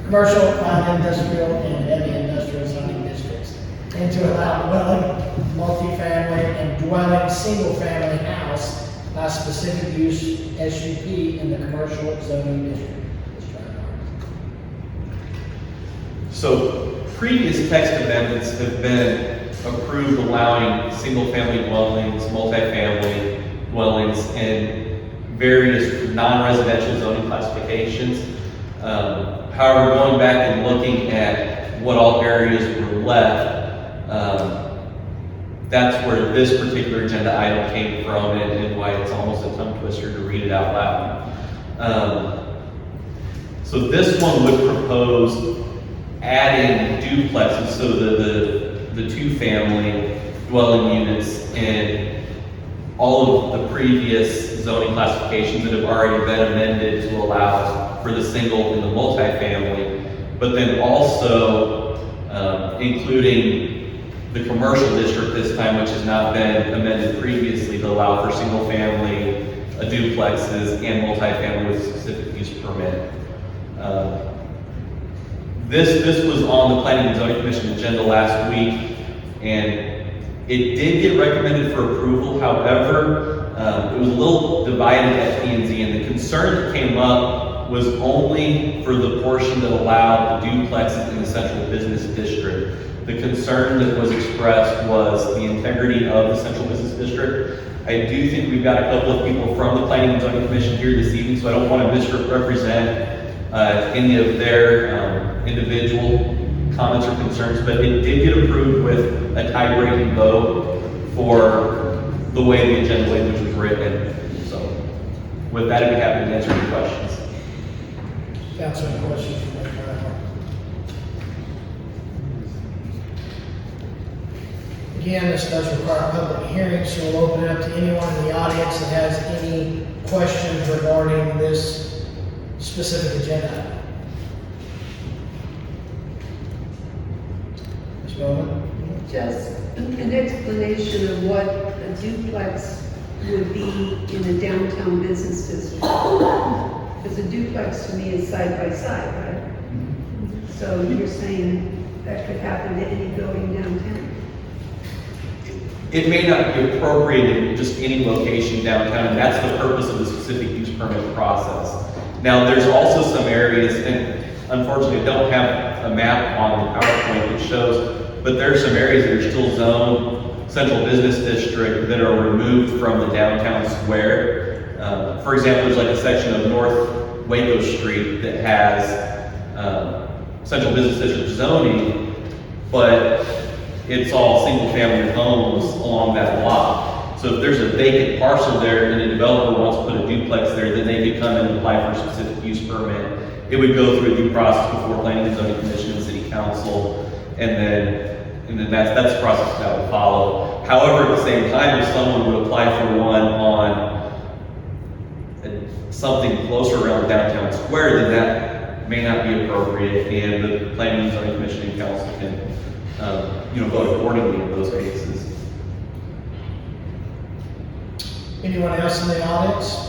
[SPEAKER 1] commercial, light industrial, and heavy industrial zoning districts, and to allow dwelling, multifamily, and dwelling, single-family house by specific use SUP in the commercial zoning district.
[SPEAKER 14] So previous text amendments have been approved allowing single-family dwellings, multifamily dwellings, and various non-residential zoning classifications. However, going back and looking at what all areas were left, that's where this particular agenda item came from, and why it's almost a tongue twister to read it out loud. So this one would propose adding duplexes, so the two-family dwelling units and all of the previous zoning classifications that have already been amended to allow for the single and the multifamily, but then also including the commercial district this time, which has not been amended previously to allow for single-family duplexes and multifamily with specific use permit. This was on the Planning and Zoning Commission agenda last week, and it did get recommended for approval. However, it was a little divided at P&Z, and the concern that came up was only for the portion that allowed the duplexes in the central business district. The concern that was expressed was the integrity of the central business district. I do think we've got a couple of people from the Planning and Zoning Commission here this evening, so I don't want to misrepresent any of their individual comments or concerns, but it did get approved with a tie-breaking vote for the way the agenda language was written. So with that, I'd be happy to answer any questions.
[SPEAKER 1] Council, any questions for Mr. Reinhardt? Again, this does require a public hearing, so we'll open it up to anyone in the audience that has any questions regarding this specific agenda item. Ms. Bowman?
[SPEAKER 15] Just an explanation of what a duplex would be in a downtown business district. Because a duplex to me is side by side, right? So you're saying that could happen to any building downtown?
[SPEAKER 14] It may not be appropriate in just any location downtown, and that's the purpose of the specific use permit process. Now, there's also some areas, and unfortunately I don't have a map on the PowerPoint that shows, but there are some areas that are still zoned central business district that are removed from the downtown square. For example, there's like a section of North Waco Street that has central business district zoning, but it's all single-family homes along that lot. So if there's a vacant parcel there and a developer wants to put a duplex there, then they could come in and apply for a specific use permit. It would go through the process before Planning and Zoning Commission and City Council, and then that's the process that would follow. However, at the same time, if someone would apply for one on a something closer around downtown square, then that may not be appropriate, and the planning and zoning commission and council can, vote accordingly in those cases.
[SPEAKER 1] Anyone else in the audience?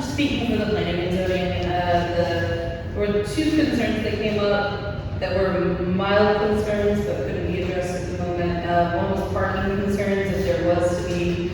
[SPEAKER 16] Speaking for the planning and zoning, there were two concerns that came up that were mild concerns that couldn't be addressed at the moment. One was parking concerns, if there was to be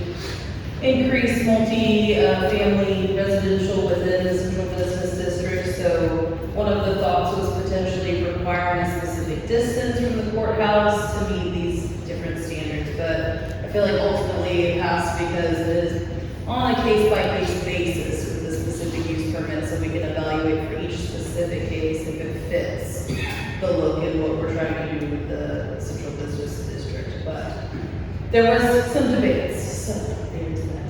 [SPEAKER 16] increased multi-family residential within the central business district. So one of the thoughts was potentially requiring a specific distance from the courthouse to meet these different standards. But I feel like ultimately it passed because it is on a case-by-case basis with the specific use permit, so we can evaluate for each specific case if it fits the look and what we're trying to do with the central business district. But there was some debates, so there's that.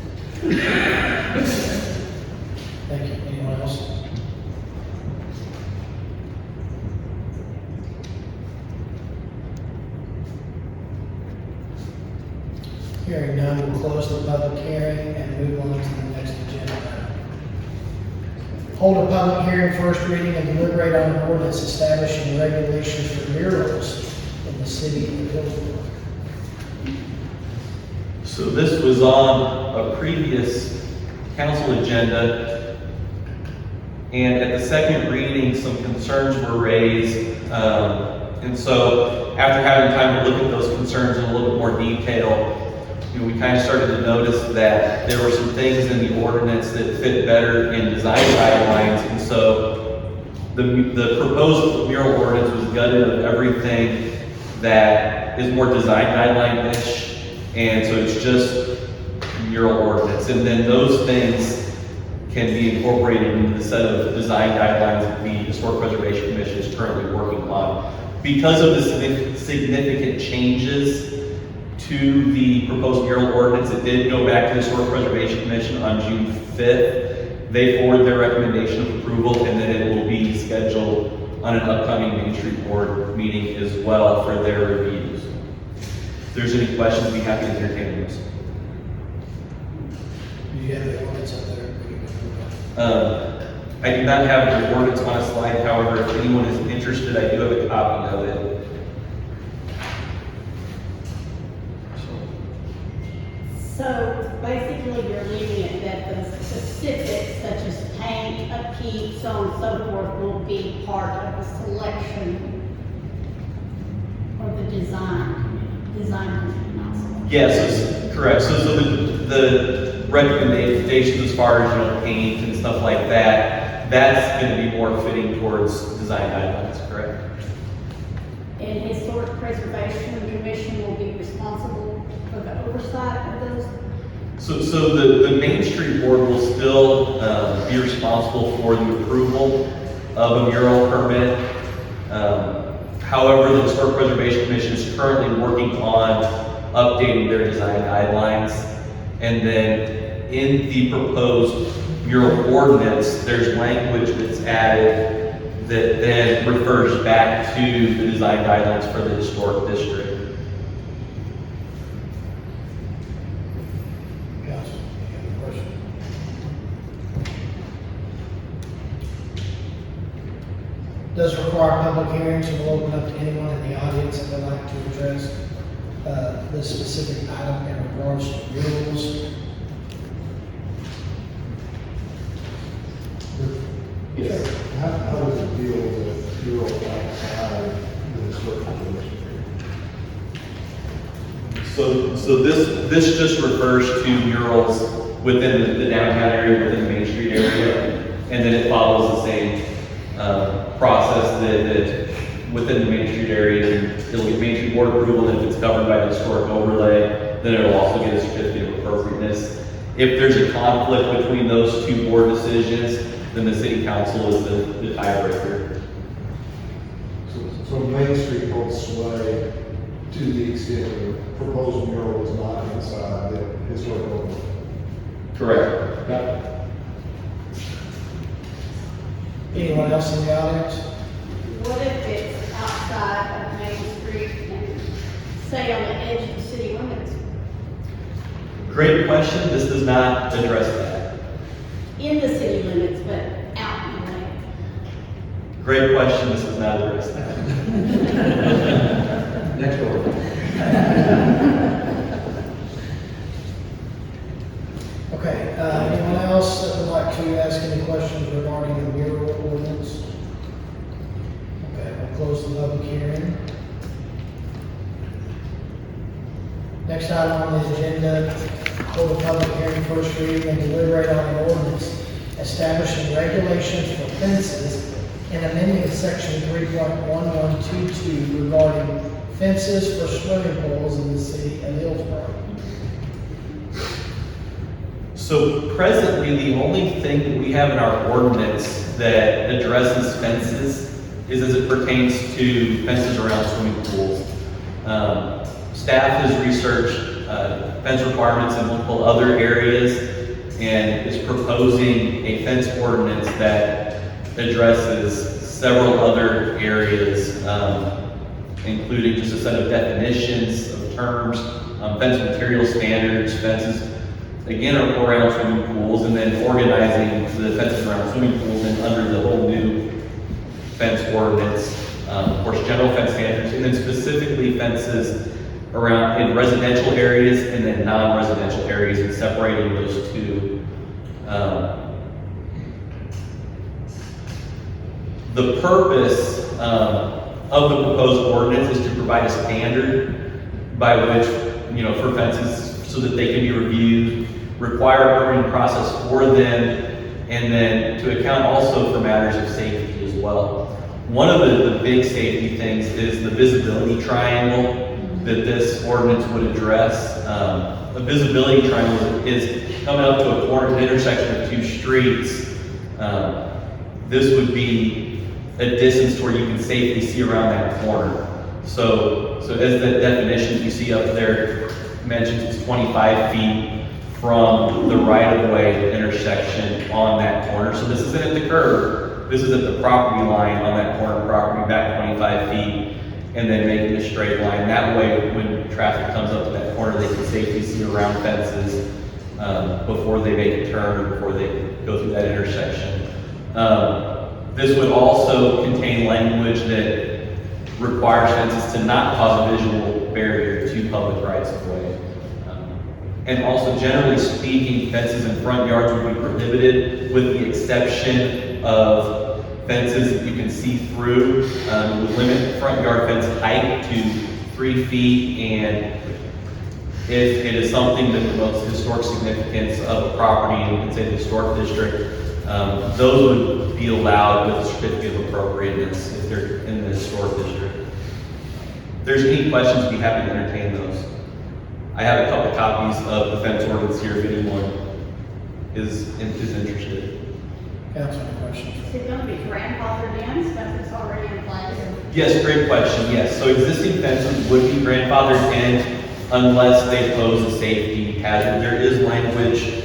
[SPEAKER 1] Thank you. Anyone else? Hearing none, we'll close the public hearing and move on to the next agenda item. Hold a public hearing, first reading, and deliberate on an ordinance establishing regulations for murals in the city of Hillsborough.
[SPEAKER 14] So this was on a previous council agenda, and at the second reading, some concerns were raised. And so after having time to look at those concerns in a little bit more detail, we kind of started to notice that there were some things in the ordinance that fit better in design guidelines, and so the proposed mural ordinance was gutted of everything that is more design guideline-ish, and so it's just mural ordinance, and then those things can be incorporated into the set of design guidelines that the Historic Preservation Commission is currently working on. Because of the significant changes to the proposed mural ordinance, it did go back to the Historic Preservation Commission on June 5th. They forwarded their recommendation of approval, and then it will be scheduled on an upcoming Main Street Board meeting as well for their reviews. If there's any questions, I'd be happy to entertain those.
[SPEAKER 1] Do you have the ordinance up there?
[SPEAKER 14] I do not have the ordinance on a slide, however, if anyone is interested, I do have a copy of it.
[SPEAKER 17] So basically, you're leaving it that the specifics such as paint, upkeep, so on and so forth will be part of the selection or the design also.
[SPEAKER 14] Yes, correct. So the recommendations as far as, paint and stuff like that, that's going to be more fitting towards design guidelines, correct?
[SPEAKER 17] And Historic Preservation Commission will be responsible for the oversight of those.
[SPEAKER 14] So the Main Street Board will still be responsible for the approval of a mural permit. However, the Historic Preservation Commission is currently working on updating their design guidelines. And then in the proposed mural ordinance, there's language that's added that then refers back to the design guidelines for the historic district.
[SPEAKER 1] Council, any questions? Does require public hearings, and we'll open up to anyone in the audience that would like to address this specific item in regards to murals.
[SPEAKER 18] Yes. How does it deal with mural outside the historical district?
[SPEAKER 14] So this just refers to murals within the downtown area, within the Main Street area, and then it follows the same process that within the Main Street area, it'll get Main Street Board approval, and if it's covered by the historic overlay, then it'll also get a certificate of appropriateness. If there's a conflict between those two board decisions, then the city council is the tiebreaker.
[SPEAKER 18] So Main Street holds sway to the extent the proposed mural is not inside the historical.
[SPEAKER 14] Correct.
[SPEAKER 1] Anyone else in the audience?
[SPEAKER 17] What if it's outside of Main Street and say on the edge of the city limits?
[SPEAKER 14] Great question. This does not address that.
[SPEAKER 17] in the city limits, but out in the lake?
[SPEAKER 14] Great question, this is not addressed.
[SPEAKER 3] Next door.
[SPEAKER 1] Okay, anyone else that would like to ask any questions regarding the mural ordinance? Okay, we'll close the public hearing. Next item on the agenda, hold a public hearing, first reading, and deliberate on an ordinance establishing regulations for fences and amending section 3.1122 regarding fences for swimming pools in the city of Hillsborough.
[SPEAKER 14] So presently, the only thing that we have in our ordinance that addresses fences is as it pertains to fences around swimming pools. Staff has researched fence requirements in multiple other areas and is proposing a fence ordinance that addresses several other areas, including just a set of definitions of terms, fence material standards, fences, again, around swimming pools, and then organizing the fences around swimming pools and under the whole new fence ordinance, of course, general fence standards, and then specifically fences around in residential areas and then non-residential areas and separating those two. The purpose of the proposed ordinance is to provide a standard by which, for fences so that they can be reviewed, require a permitting process for them, and then to account also for matters of safety as well. One of the big safety things is the visibility triangle that this ordinance would address. A visibility triangle is coming up to a corner, an intersection of two streets. This would be a distance where you can safely see around that corner. So as the definition you see up there mentions, it's 25 feet from the right-of-way intersection on that corner. So this isn't at the curb, this is at the property line on that corner property, back 25 feet, and then making a straight line. That way, when traffic comes up to that corner, they can safely see around fences before they make a turn or before they go through that intersection. This would also contain language that requires fences to not cause a visual barrier to public rights of way. And also, generally speaking, fences in front yards would be prohibited with the exception of fences that you can see through. Would limit front yard fence height to 3 feet, and if it is something that promotes historic significance of a property in, say, the historic district, those would be allowed with a certificate of appropriateness if they're in the historic district. If there's any questions, I'd be happy to entertain those. I have a couple copies of the fence ordinance here if anyone is interested.
[SPEAKER 1] Councilman, questions?
[SPEAKER 17] Is it gonna be grandfathered in, stuff that's already in place?
[SPEAKER 14] Yes, great question, yes. So existing fences would be grandfathered in unless they pose a safety hazard. There is language,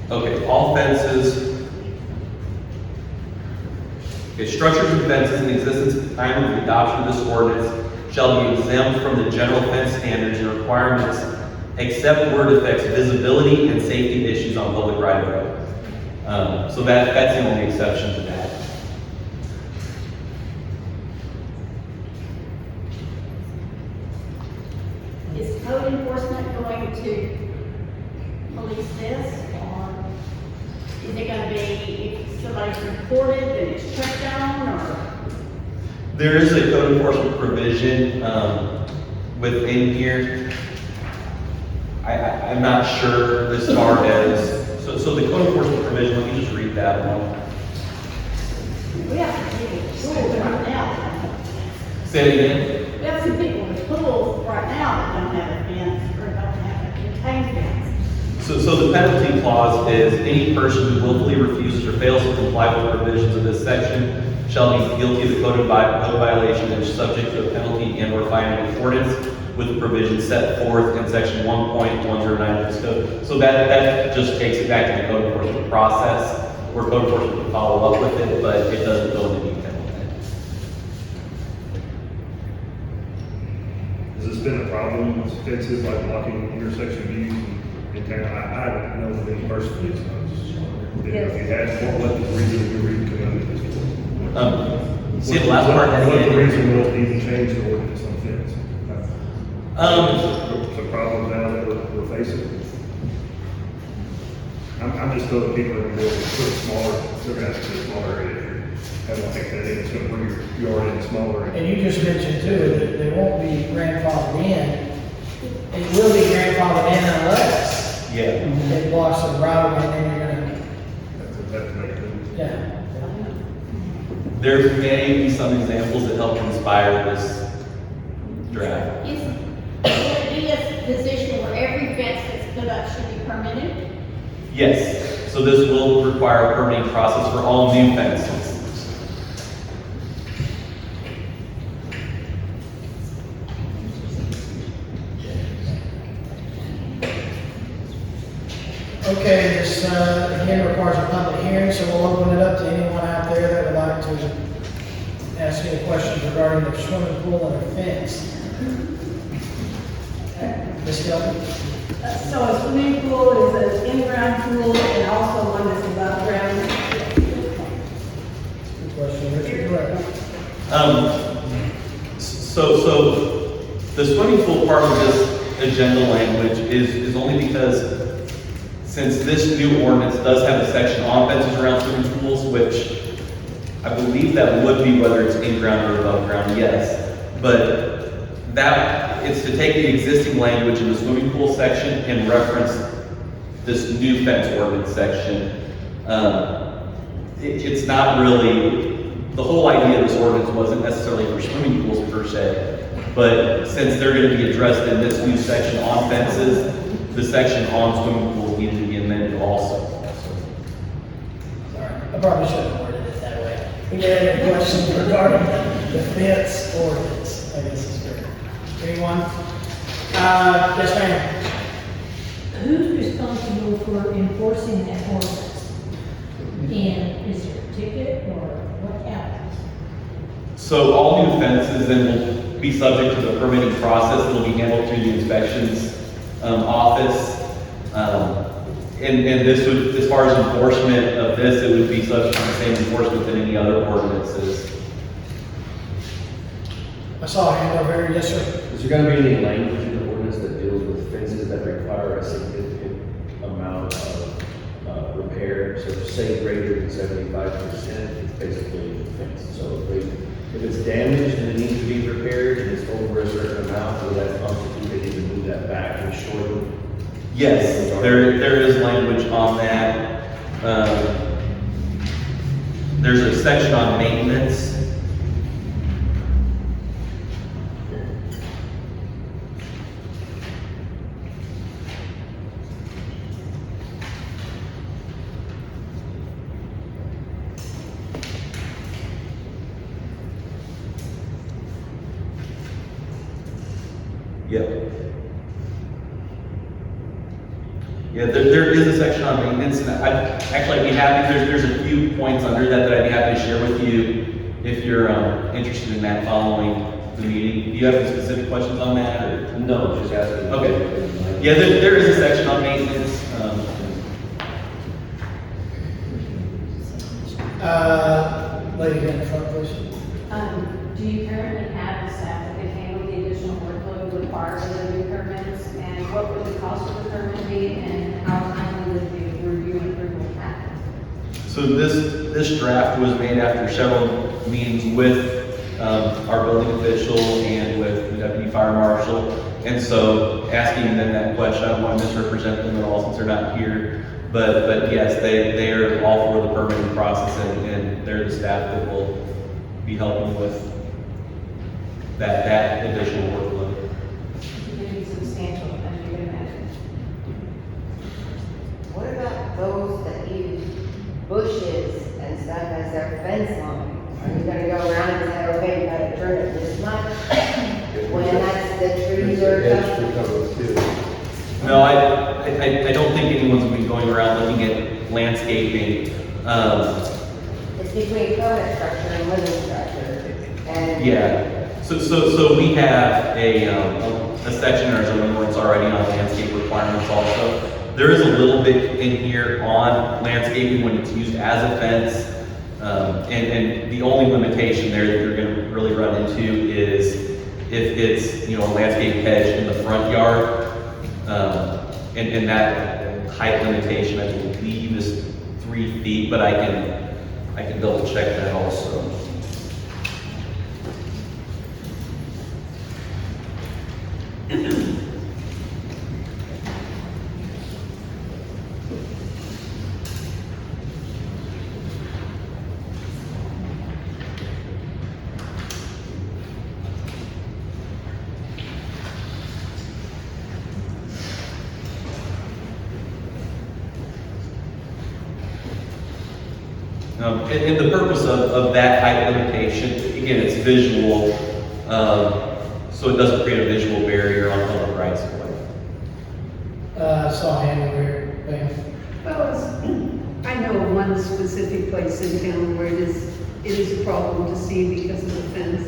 [SPEAKER 14] okay, all fences, structures and fences in existence at the time of the adoption of this ordinance shall be exempt from the general fence standards and requirements except where it affects visibility and safety issues on public right-of-way. So that's the only exception to that.
[SPEAKER 17] Is code enforcement going to police this, or is it gonna be if somebody's reported, then it's checked on, or?
[SPEAKER 14] There is a code enforcement provision within here. I'm not sure as far as, so the code enforcement provision, let me just read that one.
[SPEAKER 17] We have some people with pools right now.
[SPEAKER 14] Say it again.
[SPEAKER 17] We have some people with pools right now that don't have a fence or don't have a contained fence.
[SPEAKER 14] So the penalty clause is any person who willfully refuses or fails to comply with the provisions of this section shall be guilty of the code violation and is subject to a penalty and or fine in accordance with the provisions set forth in section 1.109 of this code. So that just takes it back to the code enforcement process, where code enforcement can follow up with it, but it doesn't go into detail on that.
[SPEAKER 12] Has this been a problem with fences like blocking intersection views in town? I don't know of any personally, so I was just wondering. If you had, what was the reason you were coming to this board?
[SPEAKER 14] See the last part?
[SPEAKER 12] What the reason was to even change the ordinance on fence? The problem now that we're facing. I'm just telling people that we'll put smaller, they're gonna have to put a smaller area here. Have to take that in, it's gonna bring your yard in smaller.
[SPEAKER 1] And you just mentioned too, that they won't be grandfathered in. It will be grandfathered in unless it blocks the right of way, and then you're gonna,
[SPEAKER 12] Have to make it.
[SPEAKER 1] yeah.
[SPEAKER 14] There may be some examples that help inspire this draft.
[SPEAKER 17] Is it be a position where every fence that's put up should be permitted?
[SPEAKER 14] Yes, so this will require a permitting process for all new fences.
[SPEAKER 1] Okay, this, again, requires a public hearing, so we'll open it up to anyone out there that would like to ask any questions regarding the swimming pool and the fence. Ms. Kelly?
[SPEAKER 19] So a swimming pool is an in-ground pool and also one that's above ground.
[SPEAKER 1] Good question, Richard, correct.
[SPEAKER 14] So the swimming pool part of this agenda language is only because since this new ordinance does have a section on fences around swimming pools, which I believe that would be whether it's in ground or above ground, yes. But that, it's to take the existing language in the swimming pool section and reference this new fence ordinance section. It's not really, the whole idea of this ordinance wasn't necessarily for swimming pools per se, but since they're going to be addressed in this new section on fences, the section on swimming pools needed to be amended also.
[SPEAKER 1] Sorry, I probably should have worded it that way. We get any questions regarding the fence ordinance, I guess is fair. Anyone? Yes, ma'am.
[SPEAKER 20] Who's responsible for enforcing that ordinance? And is there a ticket or what happens?
[SPEAKER 14] So all new fences then will be subject to the permitting process. It'll be handled through the inspections office. And this would, as far as enforcement of this, it would be subject to the same enforcement than any other ordinances.
[SPEAKER 1] I saw a hand over here, yes, sir.
[SPEAKER 21] Is there gonna be any language in the ordinance that deals with fences that require a significant amount of repair? So say greater than 75%, it's basically a fence. So if it's damaged and it needs to be repaired and it's over a certain amount, will that constitute they need to move that back and shorten?
[SPEAKER 14] Yes, there is language on that. There's a section on maintenance. Yep. Yeah, there is a section on maintenance, and I'd be happy, there's a few points under that I'd be happy to share with you if you're interested in that following the meeting. Do you have any specific questions on that, or?
[SPEAKER 21] No, just asking.
[SPEAKER 14] Okay. Yeah, there is a section on maintenance.
[SPEAKER 1] Lady here in the front, please.
[SPEAKER 22] Do you currently have the staff that can handle the additional workload required for the new permits? And what would the cost of the permit be, and how timely would the review and approval happen?
[SPEAKER 14] So this draft was made after several meetings with our building official and with the deputy fire marshal. And so asking them that question, I don't want to misrepresent them at all since they're not here. But yes, they are all for the permitting process, and they're the staff that will be helping with that additional workload.
[SPEAKER 22] It would be substantial, as you can imagine.
[SPEAKER 23] What about those that use bushes and stuff as their fence lines?
[SPEAKER 2] Are you gonna go around and say, okay, you gotta turn it this much? When that's the trees are done?
[SPEAKER 14] No, I don't think anyone's gonna be going around looking at landscaping.
[SPEAKER 2] It's between permanent structure and living structure. And
[SPEAKER 14] Yeah, so we have a section in our zoning ordinance already on landscape requirements also. There is a little bit in here on landscaping when it's used as a fence. And the only limitation there that you're gonna really run into is if it's, a landscape hedge in the front yard. And that height limitation, I believe, is 3 feet, but I can double check that also. And the purpose of that height limitation, again, it's visual, so it doesn't create a visual barrier on public rights of way.
[SPEAKER 1] Saw a hand over here, ma'am.
[SPEAKER 15] Well, I know of one specific place in town where it is a problem to see because of the fence,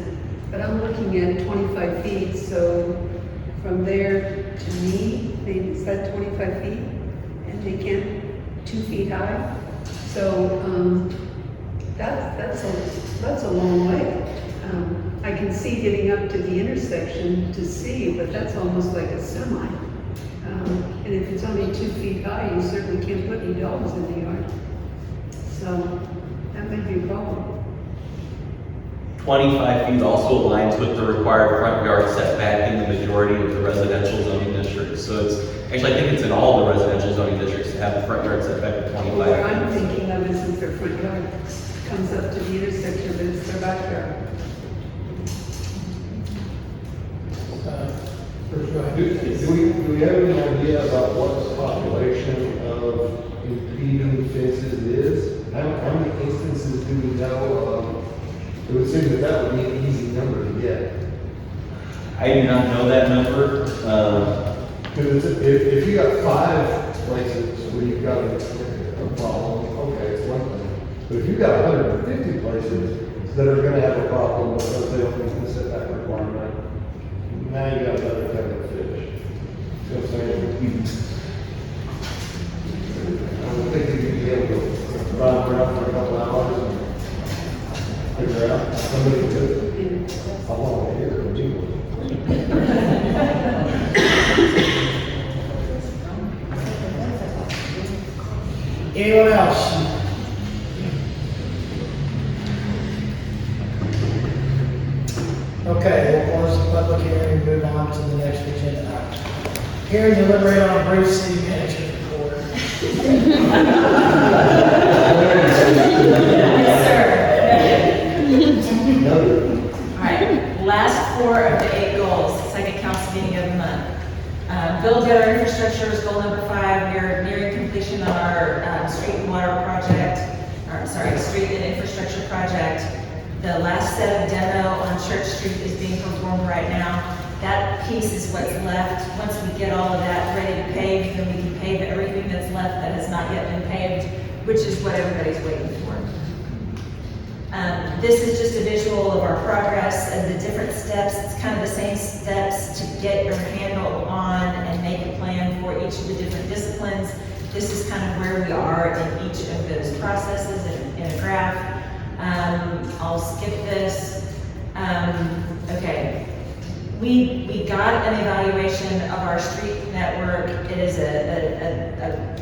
[SPEAKER 15] but I'm looking at 25 feet, so from there to me, maybe is that 25 feet? And they can't 2 feet high? So, that's a long way. I can see getting up to the intersection to see, but that's almost like a semi. And if it's only 2 feet high, you certainly can't put any dogs in the yard. So, that may be a problem.
[SPEAKER 14] 25 feet also aligns with the required front yard setback in the majority of the residential zoning districts. So it's, actually, I think it's in all the residential zoning districts to have the front yard setback of 25 feet.
[SPEAKER 15] What I'm thinking of is their front yard comes up to the intersection, but it's their backyard.
[SPEAKER 18] Do we have any idea about what the population of impeding fences is? How many instances do we know of? It would seem that would be an easy number to get.
[SPEAKER 14] I do not know that number.
[SPEAKER 18] Because if you got 5 places where you've got a problem, okay, it's one thing. But if you've got 150 places that are gonna have a problem because they don't meet the setback requirement, now you got another kind of fish. You know what I'm saying? I would think you could be able to run around for a couple hours and figure out somebody could. I want to hear from you.
[SPEAKER 1] Anyone else? Okay, we'll close the public hearing and move on to the next agenda item. Hearing deliberate on a brief city manager's report.
[SPEAKER 4] All right, last 4 of the 8 goals, second council meeting of the month. Build better infrastructure is goal number 5. We are nearing completion on our street and water project, street and infrastructure project. The last set of demo on Church Street is being performed right now. That piece is what's left. Once we get all of that ready to pave, then we can pave everything that's left that has not yet been paved, which is what everybody's waiting for. This is just a visual of our progress and the different steps. It's kind of the same steps to get your handle on and make a plan for each of the different disciplines. This is kind of where we are in each of those processes in a graph. I'll skip this. Okay. We got an evaluation of our street network. It is a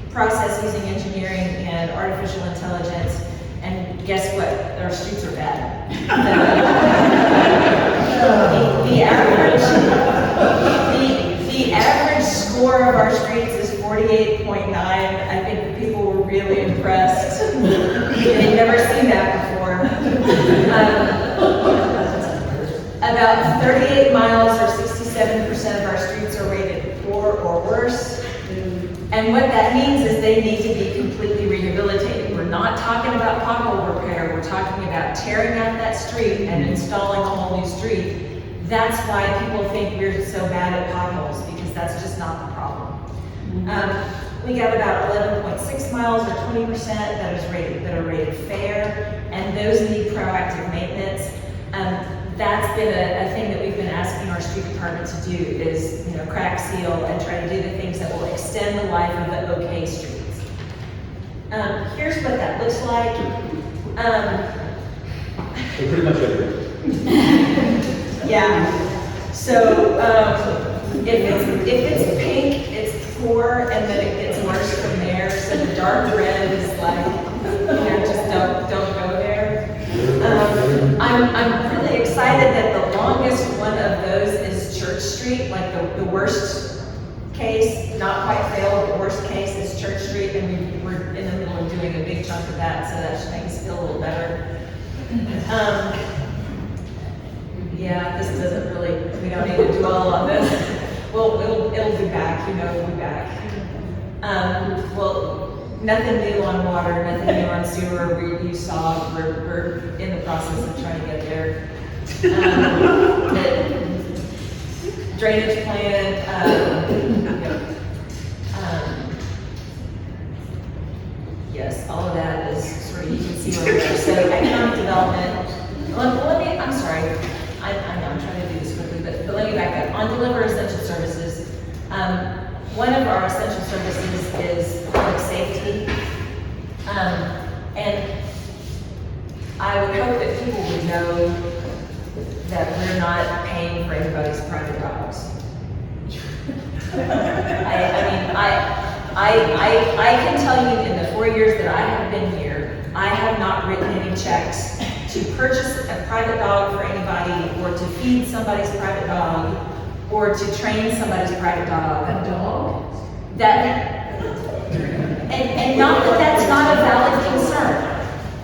[SPEAKER 4] process using engineering and artificial intelligence. And guess what? Our streets are bad. The average score of our streets is 48.9. I think the people were really impressed. They'd never seen that before. About 38 miles or 67% of our streets are rated poor or worse. And what that means is they need to be completely rehabilitated. We're not not talking about pothole repair, we're talking about tearing out that street and installing a whole new street. That's why people think we're so bad at potholes, because that's just not the problem. We got about 11.6 miles or 20% that are rated fair, and those need proactive maintenance. That's been a thing that we've been asking our street department to do is, crack seal and try to do the things that will extend the life of the okay streets. Here's what that looks like.
[SPEAKER 21] So pretty much everything.
[SPEAKER 4] Yeah. So if it's pink, it's poor, and then it gets worse from there. So the dark red is like, just don't go there. I'm really excited that the longest one of those is Church Street, like the worst case, not quite failed, the worst case is Church Street, and we're in the middle of doing a big chunk of that, so that should make us feel a little better. Yeah, this doesn't really, we don't need to dwell on this. Well, it'll be back, it'll be back. Well, nothing new on water, nothing new on sewer. You saw, we're in the process of trying to get there. The drainage plan, yes, all of that is sort of, you can see where we are. So economic development, I'm sorry, I know I'm trying to do this quickly, but let me back up. On deliver essential services, one of our essential services is public safety. And I would hope that people would know that we're not paying for everybody's private dogs. I can tell you in the 4 years that I have been here, I have not written any checks to purchase a private dog for anybody, or to feed somebody's private dog, or to train somebody's private dog.
[SPEAKER 15] A dog?
[SPEAKER 4] And not that that's not a valid concern.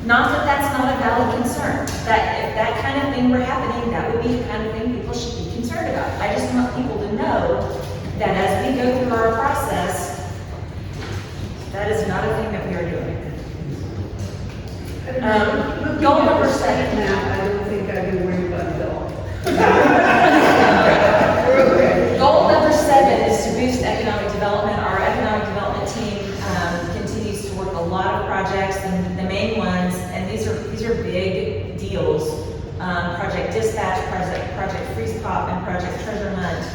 [SPEAKER 4] Not that that's not a valid concern. That if that kind of thing were happening, that would be the kind of thing people should be concerned about. I just want people to know that as we go through our process, that is not a thing that we are doing. Goal number 7.
[SPEAKER 15] Now, I don't think I'd be worried about a dog.
[SPEAKER 4] Goal number 7 is to boost economic development. Our economic development team continues to work a lot of projects, and the main ones, and these are big deals. Project Dispatch, Project Freeze Pop, and Project Treasure Hunt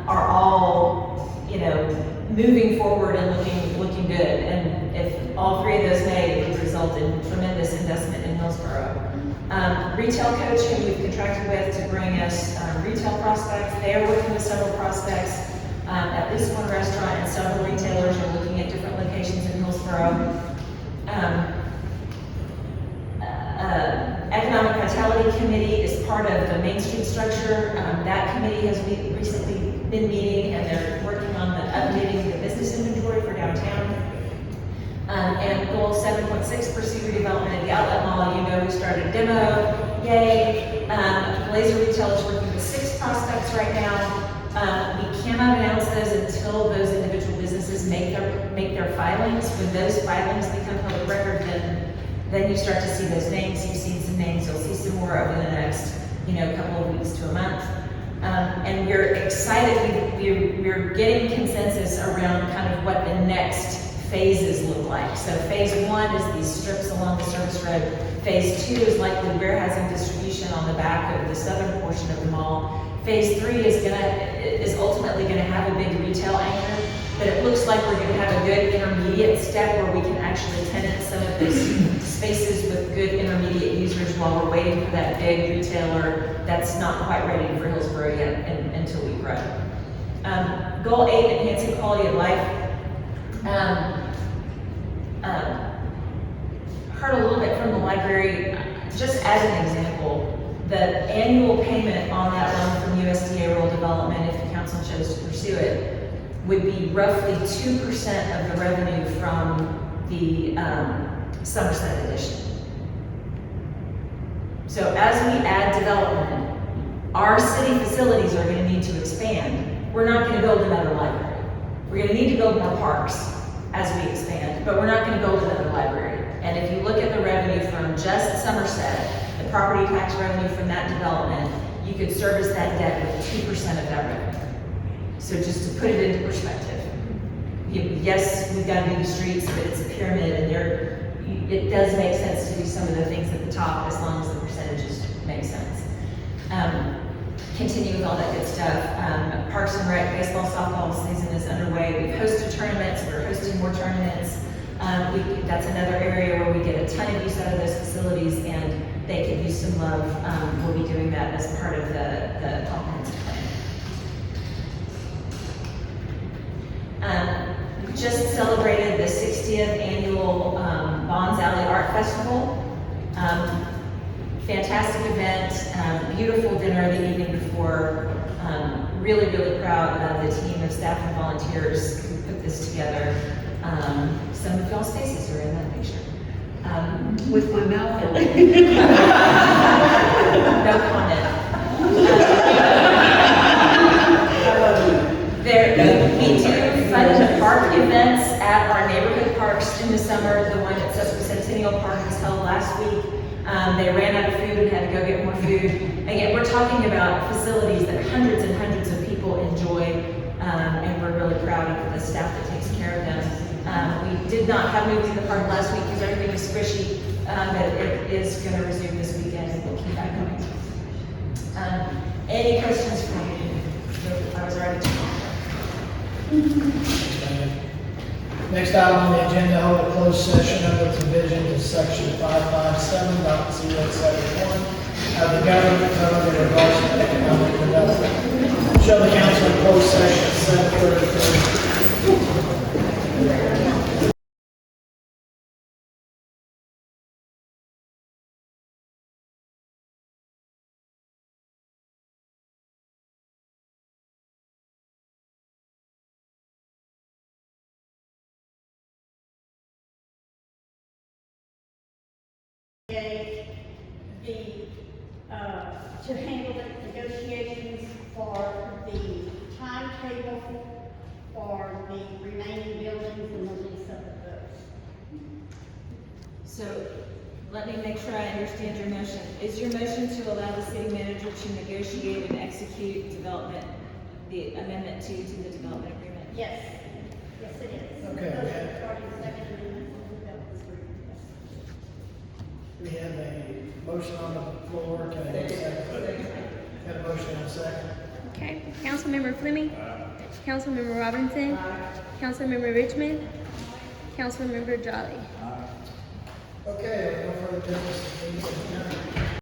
[SPEAKER 4] are all, moving forward and looking good. And if all 3 of those made, it would result in tremendous investment in Hillsborough. Retail Coach, who we've contracted with to bring us retail prospects, they are working with several prospects. At least one restaurant and several retailers are looking at different locations in Hillsborough. Economic Vitality Committee is part of the Main Street structure. That committee has recently been meeting, and they're working on updating the business inventory for downtown. And goal 7.6, pursue redevelopment of the outlet mall. We started a demo, yay. Laser Retail is working with 6 prospects right now. We cannot announce those until those individual businesses make their filings. When those filings become public record, then you start to see those names. You've seen some names, you'll see some more over the next, couple of weeks to a month. And we're excited, we're getting consensus around kind of what the next phases look like. So phase 1 is these strips along the service road. Phase 2 is likely warehousing distribution on the back of the southern portion of the mall. Phase 3 is ultimately gonna have a big retail anchor, but it looks like we're gonna have a good intermediate step where we can actually tenant some of those spaces with good intermediate users while we're waiting for that big retailer that's not quite ready for Hillsborough yet until we grow. Goal 8, enhancing quality of life. Heard a little bit from the library, just as an example, the annual payment on that loan from USDA Rural Development, if the council chose to pursue it, would be roughly 2% of the revenue from the Somerset edition. So as we add development, our city facilities are going to need to expand. We're not going to build another library. We're going to need to build more parks as we expand, but we're not going to build another library. And if you look at the revenue from just Somerset, the property tax revenue from that development, you could service that debt with 2% of that revenue. So just to put it into perspective. Yes, we've got to do the streets, but it's a pyramid, and it does make sense to do some of the things at the top as long as the percentages make sense. Continue with all that good stuff. Parks and Rec, baseball, softball season is underway. We've hosted tournaments, we're hosting more tournaments. That's another area where we get a ton of use out of those facilities, and they could use some love. We'll be doing that as part of the comprehensive plan. We just celebrated the 60th annual Bonds Alley Art Festival. Fantastic event, beautiful dinner the evening before. Really, really proud of the team of staff and volunteers who put this together. Some of y'all's faces are in that picture.
[SPEAKER 15] With my mouth open.
[SPEAKER 4] No comment. We do fun in the park events at our neighborhood parks in the summer. The one at Centennial Park was held last week. They ran out of food and had to go get more food. Again, we're talking about facilities that hundreds and hundreds of people enjoy, and we're really proud of the staff that takes care of them. We did not have movies in the park last week because everything was squishy, but it is going to resume this weekend, and we'll keep that going. Any questions for me? I was already talking.
[SPEAKER 1] Next item on the agenda, hold a closed session under provision of section 557.071 of the government code in regards to economic development. Show the council in closed session at 7:33.
[SPEAKER 17] To handle the negotiations for the timetable for the remaining buildings and the lease of those.
[SPEAKER 4] So let me make sure I understand your motion. Is your motion to allow the city manager to negotiate and execute development, the amendment to the development agreement?
[SPEAKER 17] Yes, yes it is.
[SPEAKER 1] Okay.
[SPEAKER 17] Starting the second amendment of the development agreement.
[SPEAKER 1] We have a motion on the floor. Can I have a second? Have a motion and a second.
[SPEAKER 6] Okay, Councilmember Fleming. Councilmember Robinson. Councilmember Richmond. Councilmember Jolly.
[SPEAKER 1] Okay, no further business.